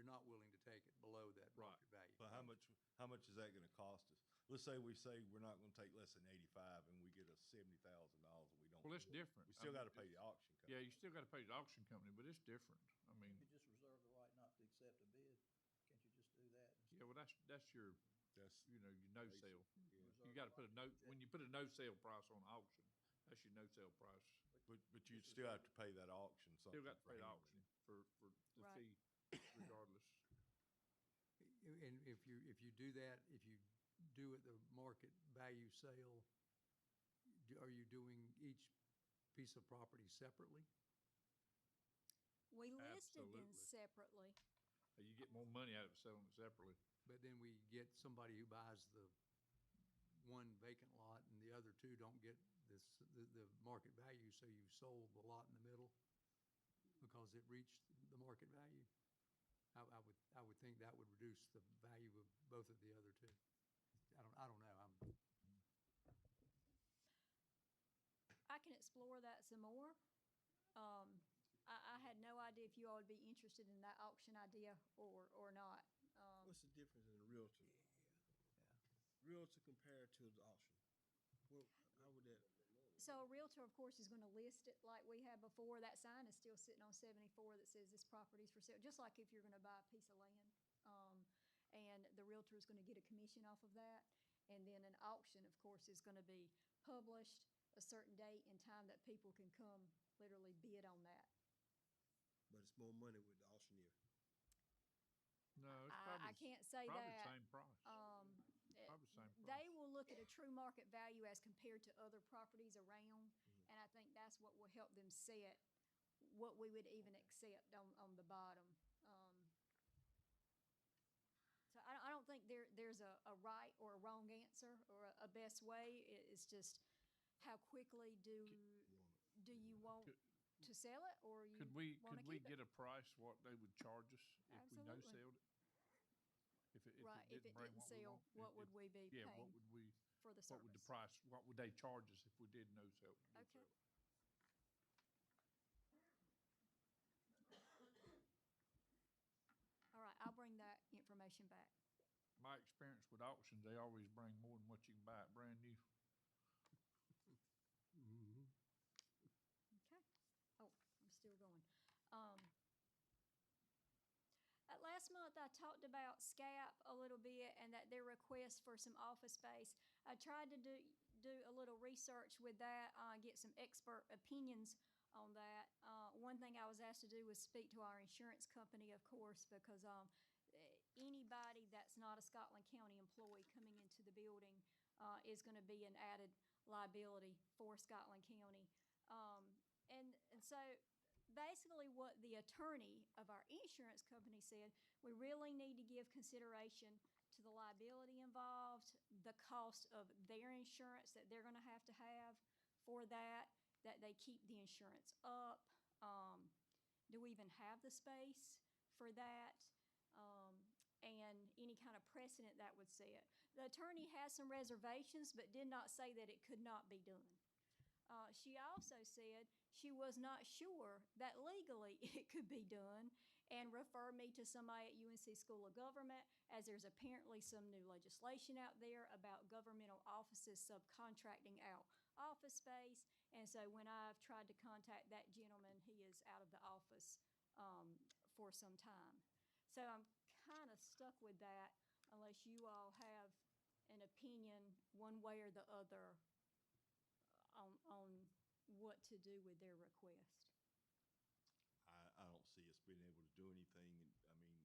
not willing to take it below that
Right.
market value.
But how much is that gonna cost us? Let's say we say we're not gonna take less than 85 and we get a $70,000 and we don't.
Well, it's
do it.
different.
We still
I mean,
gotta pay the auction company.
Yeah, you still gotta pay the auction company, but it's different. I mean,
You just reserve the right not to accept a bid. Can't you just do that?
yeah, well, that's your, you know, your no sale.
Yeah.
You gotta put a no, when you put a no sale price on auction, that's your no sale price.
But you'd still have to pay that auction something.
Still got to
for
pay the
handling
auction
it.
for the
Right.
fee regardless.
And if you do that, if you do it the market value sale, are you doing each piece of property separately?
We listed them
Absolutely.
separately.
You get more money out of selling it separately.
But then we get somebody who buys the one vacant lot and the other two don't get the market value, so you sold the lot in the middle because it reached the market value. I would think that would reduce the value of both of the other two. I don't know.
I can explore that some more. I had no idea if you all would be interested in that auction idea or not.
What's the difference in a realtor? Realtor compared to the auction? How would that?
So a realtor, of course, is going to list it like we had before. That sign is still sitting on 74 that says this property is for sale, just like if you're going to buy a piece of land. And the realtor is going to get a commission off of that. And then an auction, of course, is going to be published a certain date and time that people can come literally bid on that.
But it's more money with the auctioneer.
No, it's probably,
I can't say
probably
that.
the same price. Probably the same price.
They will look at a true market value as compared to other properties around, and I think that's what will help them set what we would even accept on the bottom. So I don't think there's a right or a wrong answer or a best way. It's just how quickly do you want to sell it, or you
Could we
want to keep
get
it?
a price what they would charge us if we no
Absolutely.
sold it?
Right, if it
bring
didn't
what we
sell,
want?
what would we be
Yeah,
paying
what would we,
for the
what would the
service?
price, what would they charge us if we did no sell?
Okay. All right, I'll bring that information back.
My experience with auctions, they always bring more than what you can buy it brand new.
Okay. Oh, I'm still going. Last month, I talked about SCAP a little bit and that their request for some office space. I tried to do a little research with that, get some expert opinions on that. One thing I was asked to do was speak to our insurance company, of course, because anybody that's not a Scotland County employee coming into the building is going to be an added liability for Scotland County. And so basically what the attorney of our insurance company said, we really need to give consideration to the liability involved, the cost of their insurance that they're going to have for that they keep the insurance up. Do we even have the space for that? And any kind of precedent that would set. The attorney has some reservations, but did not say that it could not be done. She also said she was not sure that legally it could be done and referred me to somebody at UNC School of Government, as there's apparently some new legislation out there about governmental offices subcontracting out office space. And so when I've tried to contact that gentleman, he is out of the office for some time. So I'm kind of stuck with that unless you all have an opinion one way or the other on what to do with their request.
I don't see us being able to do anything, I mean,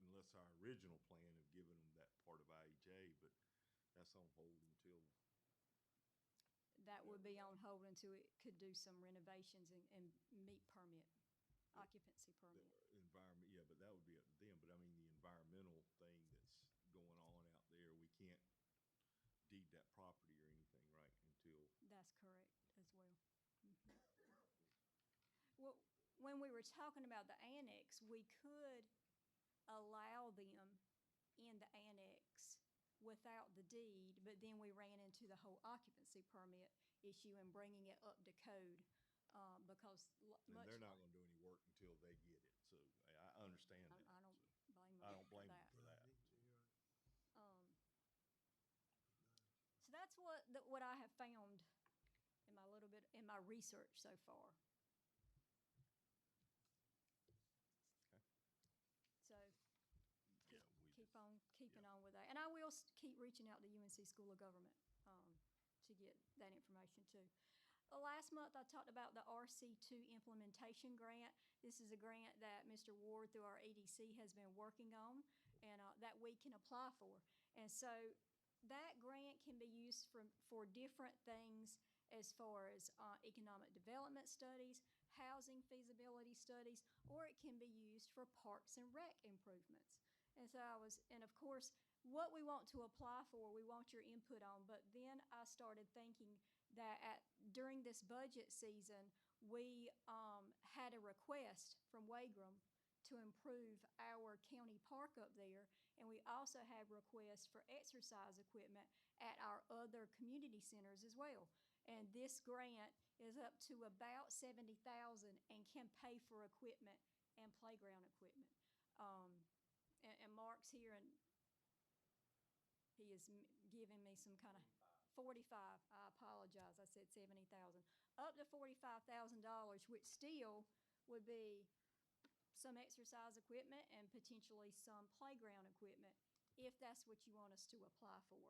unless our original plan of giving them that part of IEJ, but that's on hold until.
that would be on hold until it could do some renovations and meet permit, occupancy permit.
Environment, yeah, but that would be up to them. But I mean, the environmental thing that's going on out there, we can't deed that property or anything, right, until.
That's correct as well. Mhm. Well, when we were talking about the annex, we could allow them in the annex without the deed, but then we ran into the whole occupancy permit issue and bringing it up to code, because
And they're not gonna do any work until they get it, so I understand that.
I don't
so
blame
I
them
don't
for
blame them
that.
for that.
So that's what I have found in my research so far.
Okay.
So
Yeah,
keep on keeping on with that, and I will keep reaching out to UNC School of Government to get that information too. Last month, I talked about the RC2 implementation grant. This is a grant that Mr. Ward through our EDC has been working on and that we can apply for. And so that grant can be used for different things as far as economic development studies, housing feasibility studies, or it can be used for parks and rec improvements. And so and of course, what we want to apply for, we want your input on, but then I started thinking that during this budget season, we had a request from Wagram to improve our county park up there, and we also have requests for exercise equipment at our other community centers as well. And this grant is up to about $70,000 and can pay for equipment and playground equipment. And Mark's here, and he is giving me some kind of 45. I apologize. I said 70,000. Up to $45,000, which still would be some exercise equipment and potentially some playground equipment, if that's what you want us to apply for.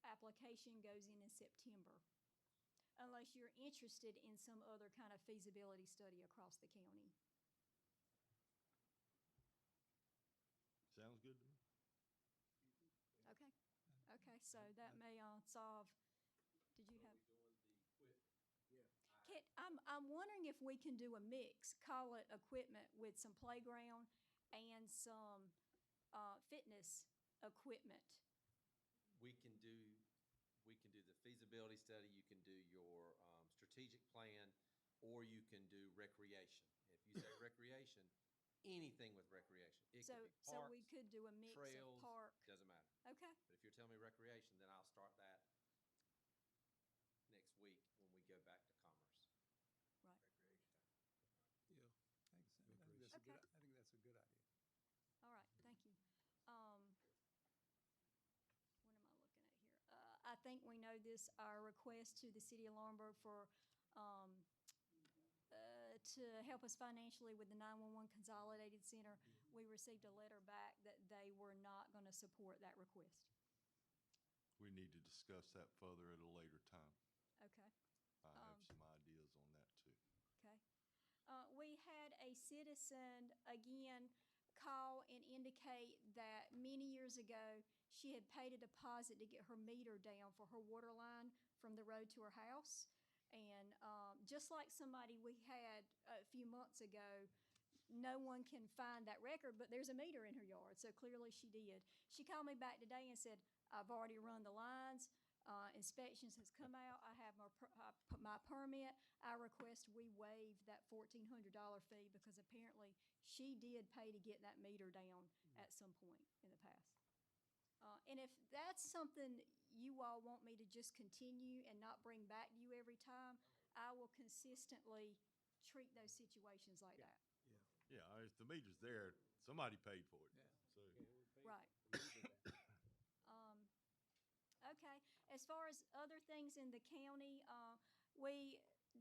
Application goes in September, unless you're interested in some other kind of feasibility study across the county.
Sounds good to me.
Okay. Okay, so that may solve. Did you have? I'm wondering if we can do a mix, call it equipment with some playground and some fitness equipment.
We can do the feasibility study, you can do your strategic plan, or you can do recreation. If you say recreation, anything with recreation. It could be
So
parks,
we could do a mix
trails,
of park.
doesn't matter.
Okay.
But if you're telling me recreation, then I'll start that next week when we go back to commerce.
Right.
Yeah.
I think that's a good idea.
All right, thank you. What am I looking at here? I think we know this, our request to the city of Laurinburg for, to help us financially with the 911 Consolidated Center. We received a letter back that they were not going to support that request.
We need to discuss that further at a later time.
Okay.
I have some ideas on that too.
Okay. We had a citizen, again, call and indicate that many years ago, she had paid a deposit to get her meter down for her water line from the road to her house. And just like somebody we had a few months ago, no one can find that record, but there's a meter in her yard, so clearly she did. She called me back today and said, I've already run the lines. Inspections has come out. I have my permit. I request we waive that $1,400 fee because apparently she did pay to get that meter down at some point in the past. And if that's something you all want me to just continue and not bring back to you every time, I will consistently treat those situations like that.
Yeah, if the meter's there, somebody paid for it.
Yeah.
So.
Right. Okay, as far as other things in the county,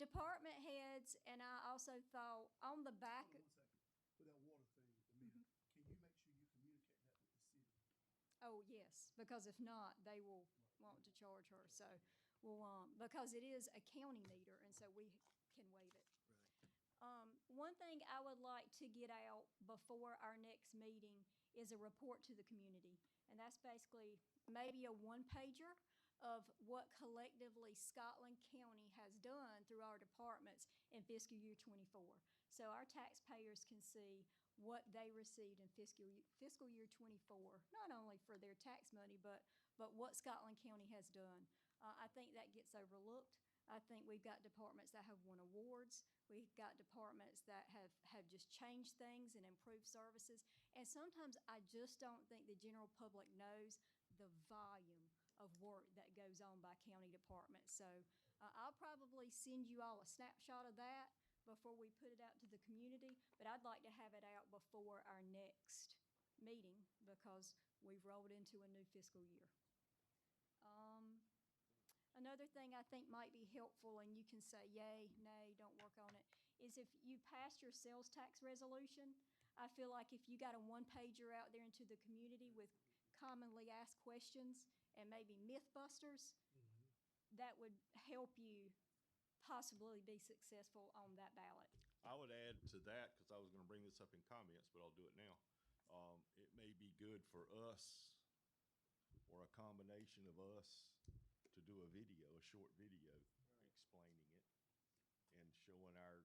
department heads, and I also thought on the back.
Hold on 1 second. With that water thing, the meter, can you make sure you communicate that with the city?
Oh, yes, because if not, they will want to charge her. So, because it is a county meter, and so we can waive it.
Right.
One thing I would like to get out before our next meeting is a report to the community. And that's basically maybe a one-pager, of what collectively Scotland County has done through our departments in fiscal year '24. So our taxpayers can see what they received in fiscal year '24, not only for their tax money, but what Scotland County has done. I think that gets overlooked. I think we've got departments that have won awards. We've got departments that have just changed things and improved services. And sometimes I just don't think the general public knows the volume of work that goes on by county departments. So I'll probably send you all a snapshot of that before we put it out to the community, but I'd like to have it out before our next meeting because we've rolled into a new fiscal year. Another thing I think might be helpful, and you can say yay, nay, don't work on it, is if you passed your sales tax resolution, I feel like if you got a one-pager out there into the community with commonly asked questions and maybe myth busters, that would help you possibly be successful on that ballot.
I would add to that, because I was going to bring this up in comments, but I'll do it now. It may be good for us or a combination of us to do a video, a short video explaining it and showing our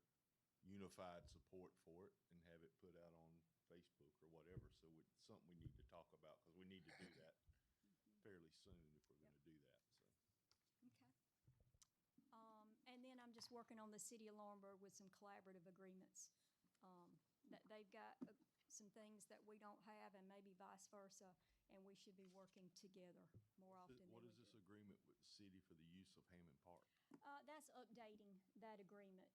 unified support for it and have it put out on Facebook or whatever. So it's something we need to talk about because we need to do that fairly soon if we're going to do that. So.
Okay. And then I'm just working on the city of Laurinburg with some collaborative agreements. That they've got some things that we don't have and maybe vice versa, and we should be working together more often than we do.
What is this agreement with the city for the use of Hammond Park?
That's updating that agreement.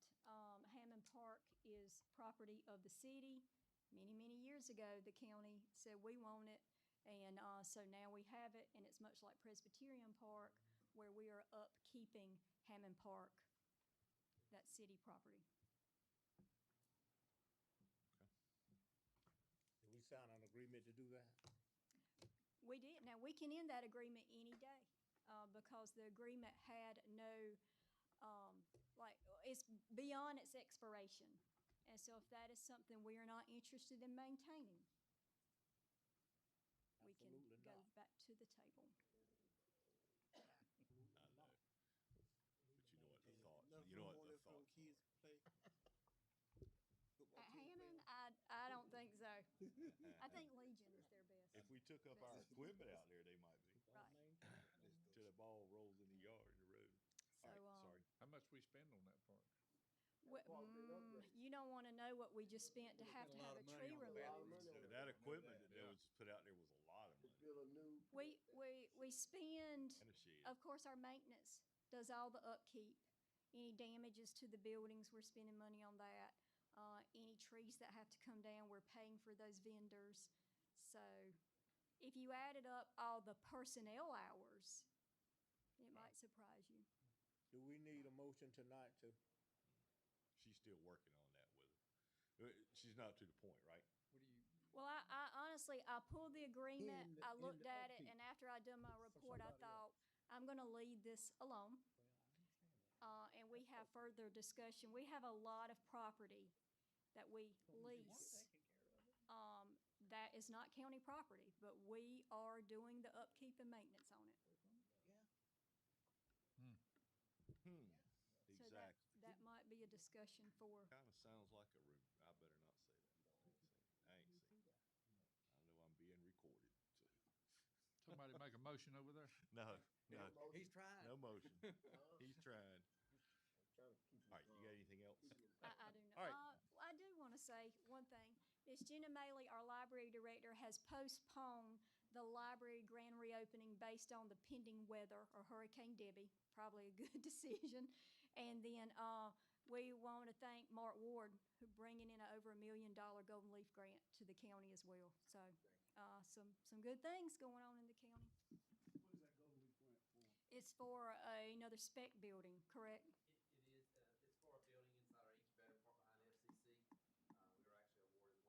Hammond Park is property of the city. Many, many years ago, the county said we want it, and so now we have it, and it's much like Presbyterian Park, where we are upkeeping Hammond Park, that city property.
Did we sign an agreement to do that?
We did. Now, we can end that agreement any day because the agreement had no, it's beyond its expiration. And so if that is something we are not interested in maintaining, we can go back to the table.
I know. But you know what the thought, you know what the thoughts are.
Kids play.
At Hammond, I don't think so. I think Legion is their best.
If we took up our equipment out there, they might be.
Right.
Till the ball rolls in the yard, in the road.
So,
All right, sorry.
How much we spend on that park?
You don't want to know what we just spent to have a tree removed.
That equipment that was put out there was a lot of money.
We spend,
And a shed.
of course, our maintenance does all the upkeep. Any damages to the buildings, we're spending money on that. Any trees that have to come down, we're paying for those vendors. So if you added up all the personnel hours, it might surprise you.
Do we need a motion tonight to?
She's still working on that with her. She's not to the point, right?
What do you?
Well, I honestly, I pulled the agreement, I looked
the
at it,
upkeep.
and after I done my report, I
somebody
thought, I'm gonna leave this alone. And we have further discussion. We have a lot of property that we lease. That is not county property, but we are doing the upkeep and maintenance on it. So
Exactly.
that might be a discussion for,
Kind of sounds like a room. I better not say that. I ain't saying that. I know I'm being recorded. So.
Somebody make a motion over there?
No.
He's trying.
No motion. He's trying. All right, you got anything else?
I do
All
not.
right.
I do want to say one thing. Miss Jenna Maley, our library director, has postponed the library grand reopening based on the pending weather or Hurricane Debbie. Probably a good decision. And then we want to thank Mark Ward who bringing in over $1 million Golden Leaf grant to the county as well. So some good things going on in the county.
What is that Golden Leaf grant for?
It's for another spec building, correct?
It is, it's for a building inside our Each Better Park behind FCC. We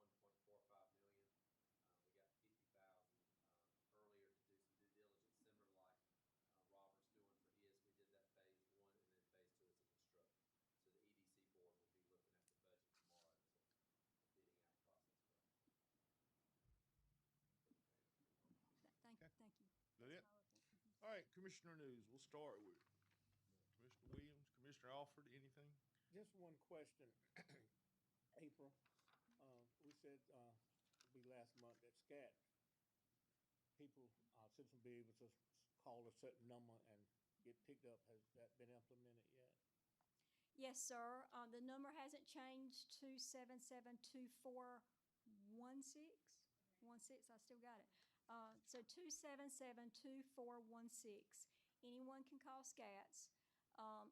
were actually awarded $1.45 million. We got $50,000 earlier to do some due diligence, similar to like Robert's doing for his. We did that phase 1, and then phase 2 is the construction. So the EDC board will be looking at the budget tomorrow as a bidding out process for us.
Thank you.
Is that it?
That's all of it. Mhm.
All right, Commissioner News, we'll start with Commissioner Williams, Commissioner Alford, anything?
Just one question. April, we said, it'll be last month that SCAT people, citizens will be able to call a certain number and get picked up. Has that been implemented yet?
Yes, sir. The number hasn't changed to 772-416. 16, I still got it. So 277-2416. Anyone can call SCATS.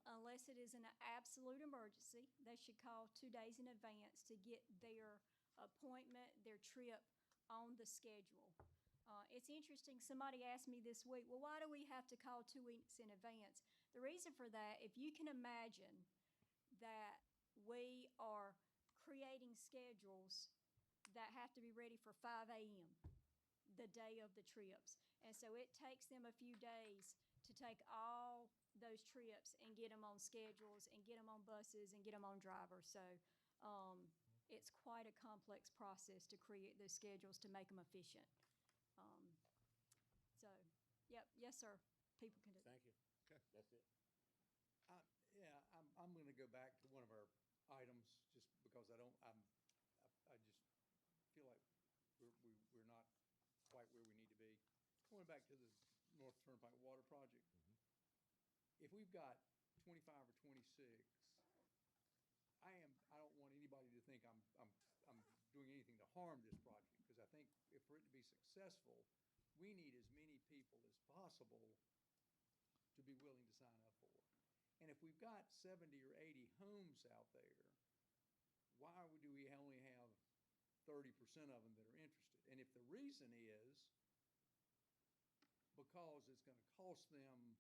Unless it is an absolute emergency, they should call 2 days in advance to get their appointment, their trip on the schedule. It's interesting, somebody asked me this week, well, why do we have to call 2 weeks in advance? The reason for that, if you can imagine that we are creating schedules that have to be ready for 5 a.m. the day of the trips. And so it takes them a few days to take all those trips and get them on schedules and get them on buses and get them on drivers. So it's quite a complex process to create those schedules to make them efficient. So, yep, yes, sir. People can do that.
Thank you.
Okay.
That's it.
Yeah, I'm going to go back to one of our items just because I just feel like we're not quite where we need to be. Going back to the North Turnpike Water Project. If we've got 25 or 26, I don't want anybody to think I'm doing anything to harm this project, because I think if for it to be successful, we need as many people as possible to be willing to sign up for it. And if we've got 70 or 80 homes out there, why do we only have 30% of them that are interested? And if the reason is because it's going to cost them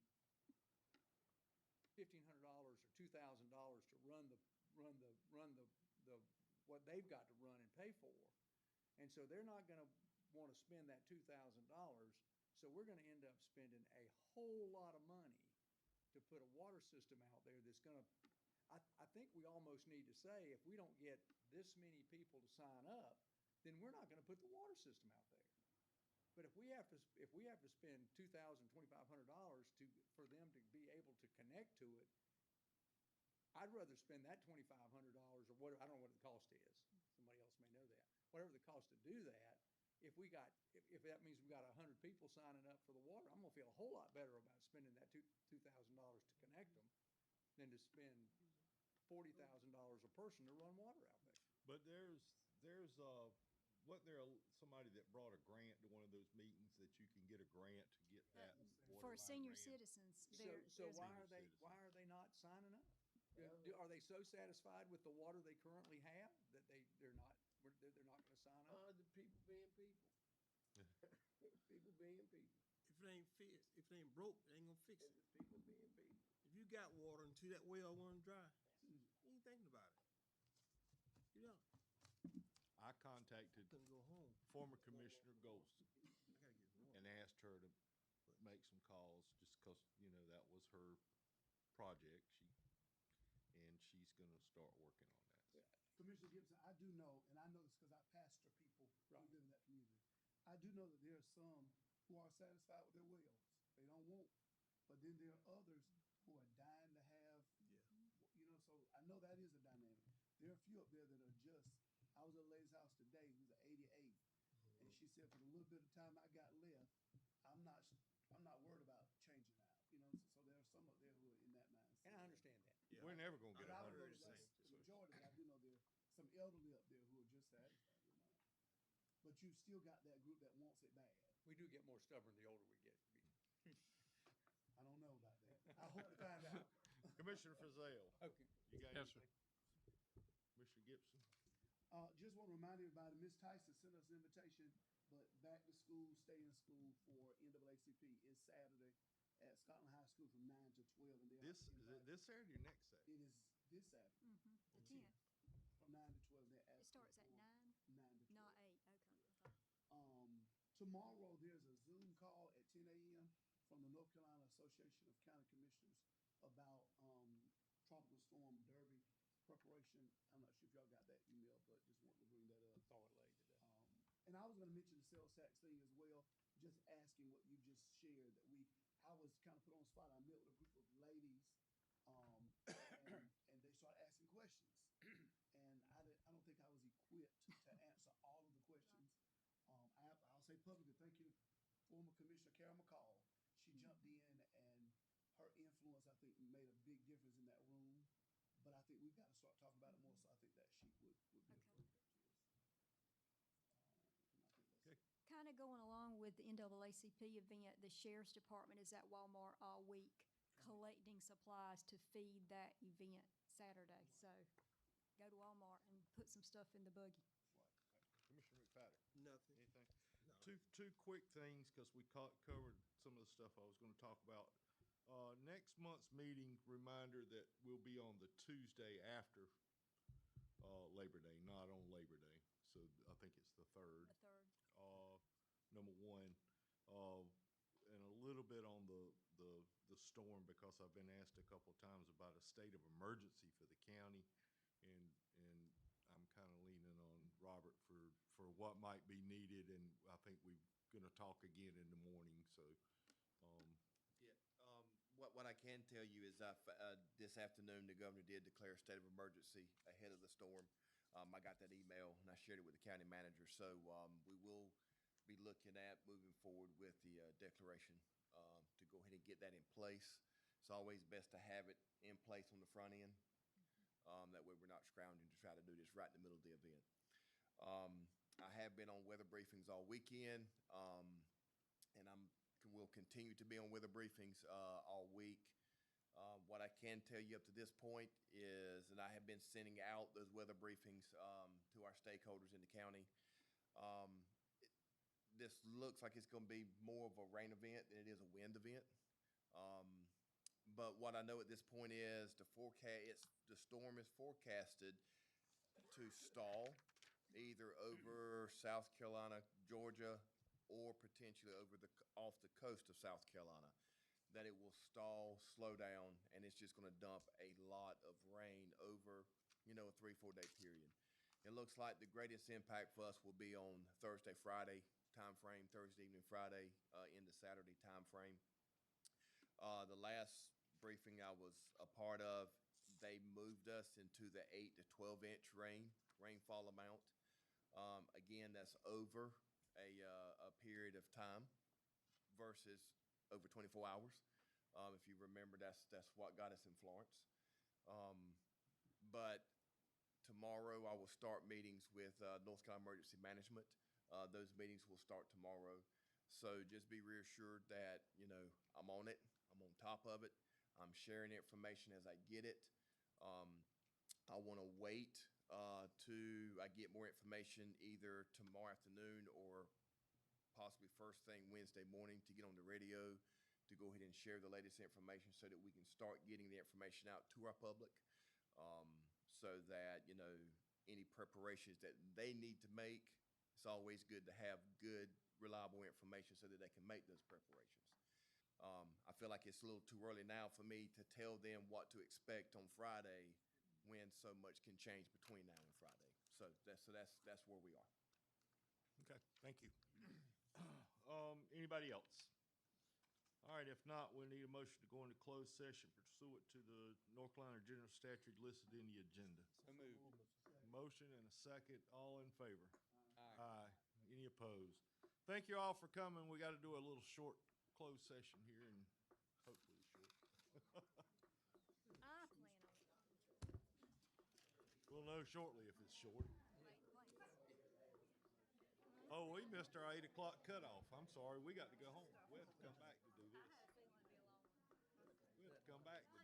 $1,500 or $2,000 to run what they've got to run and pay for, and so they're not going to want to spend that $2,000, so we're going to end up spending a whole lot of money to put a water system out there that's going to, I think we almost need to say, if we don't get this many people to sign up, then we're not going to put the water system out there. But if we have to spend $2,000, $2,500 for them to be able to connect to it, I'd rather spend that $2,500 or what, I don't know what the cost is. Somebody else may know that. Whatever the cost to do that, if that means we've got 100 people signing up for the water, I'm gonna feel a whole lot better about spending that $2,000 to connect them than to spend $40,000 a person to run water out there.
But somebody that brought a grant to one of those meetings that you can get a grant to get that water
For
line
senior
ran?
citizens.
So why are they not signing up? Are they so satisfied with the water they currently have that they're not going to sign up?
The people being people. People being people.
If it ain't fixed, if it ain't broke, it ain't gonna fix it.
People being people.
If you got water until that well run dry, you ain't thinking about it. You know.
I contacted
Couldn't go home.
former Commissioner Golston
I gotta get water.
and asked her to make some calls just because, that was her project. She's going to start working on that.
Yeah.
Commissioner Gibson, I do know, and I know this because I pastor people who live in that community. I do know that there are some who are satisfied with their wells. They don't want, but then there are others who are dying to have, so I know that is a dynamic. There are a few up there that are just, I was at a lady's house today who's an 88, and she said for the little bit of time I got left, I'm not worried about changing out, so there are some up there who are in that mindset.
And I understand that.
Yeah. We're never going to get
But I don't
100%.
know that that's the majority, but I do know there are some elderly up there who are just satisfied with mine. But you've still got that group that wants it bad.
We do get more stubborn the older we get.
I don't know about that. I hope to find out.
Commissioner Frizell.
Okay.
You got
Yes, sir.
anything? Commissioner Gibson.
Just want to remind everybody, Ms. Tyson sent us an invitation, but back to school, stay in school for NAACP is Saturday at Scotland High School from 9 to 12. And
Is it this Saturday or next Saturday?
It is this Saturday.
The 10th.
From 9 to 12. They're
It starts at 9?
9 to 12.
Not 8, okay.
Tomorrow, there's a Zoom call at 10 a.m. from the North Carolina Association of County Commissioners about Tropical Storm Derby preparation. I'm not sure if y'all got that email, but just wanted to bring that up.
Saw it late today.
And I was going to mention the sales tax thing as well, just asking what you just shared, that I was kind of put on the spot. I met with a group of ladies, and they started asking questions. And I don't think I was equipped to answer all of the questions. I'll say publicly, thank you, former Commissioner Carol McCall. She jumped in, and her influence, I think, made a big difference in that room. But I think we've got to start talking about it more, so I think that sheet would be appropriate.
Kind of going along with the NAACP event, the Sheriff's Department is at Walmart all week collecting supplies to feed that event Saturday. So go to Walmart and put some stuff in the buggy.
Commissioner McFadden?
Nothing.
Anything? Two quick things, because we covered some of the stuff I was going to talk about. Next month's meeting, reminder that we'll be on the Tuesday after Labor Day, not on Labor Day. So I think it's the 3rd.
The 3rd.
Number one, and a little bit on the storm, because I've been asked a couple of times about a state of emergency for the county, and I'm kind of leaning on Robert for what might be needed, and I think we're going to talk again in the morning. So,
what I can tell you is this afternoon the governor did declare a state of emergency ahead of the storm. I got that email and I shared it with the county manager. So we will be looking at moving forward with the declaration to go ahead and get that in place. It's always best to have it in place on the front end. That way we're not scrounging to try to do this right in the middle of the event. I have been on weather briefings all weekend, and will continue to be on weather briefings all week. What I can tell you up to this point is, and I have been sending out those weather briefings to our stakeholders in the county. This looks like it's going to be more of a rain event than it is a wind event. But what I know at this point is the storm is forecasted to stall either over South Carolina, Georgia, or potentially off the coast of South Carolina. That it will stall, slow down, and it's just going to dump a lot of rain over, a 3-4 day period. It looks like the greatest impact for us will be on Thursday, Friday time frame, Thursday evening, Friday into Saturday time frame. The last briefing I was a part of, they moved us into the 8 to 12 inch rainfall amount. Again, that's over a period of time versus over 24 hours. If you remember, that's what got us in Florence. But tomorrow I will start meetings with North Carolina Emergency Management. Those meetings will start tomorrow. So just be reassured that, I'm on it. I'm on top of it. I'm sharing information as I get it. I want to wait till I get more information either tomorrow afternoon or possibly first thing Wednesday morning to get on the radio to go ahead and share the latest information so that we can start getting the information out to our public, so that, any preparations that they need to make, it's always good to have good, reliable information so that they can make those preparations. I feel like it's a little too early now for me to tell them what to expect on Friday when so much can change between now and Friday. So that's where we are.
okay, thank you. Anybody else? All right, if not, we'll need a motion to go into closed session pursuant to the North Carolina General Statute listed in the agenda.
So moved.
Motion and a second. All in favor?
Aye.
Aye. Any opposed? Thank you all for coming. We got to do a little short closed session here, and hopefully short.
I plan on it.
We'll know shortly if it's short. Oh, we missed our 8 o'clock cutoff. I'm sorry. We got to go home. We have to come back to do this.
I had a feeling it'd be a long one.
We have to come back to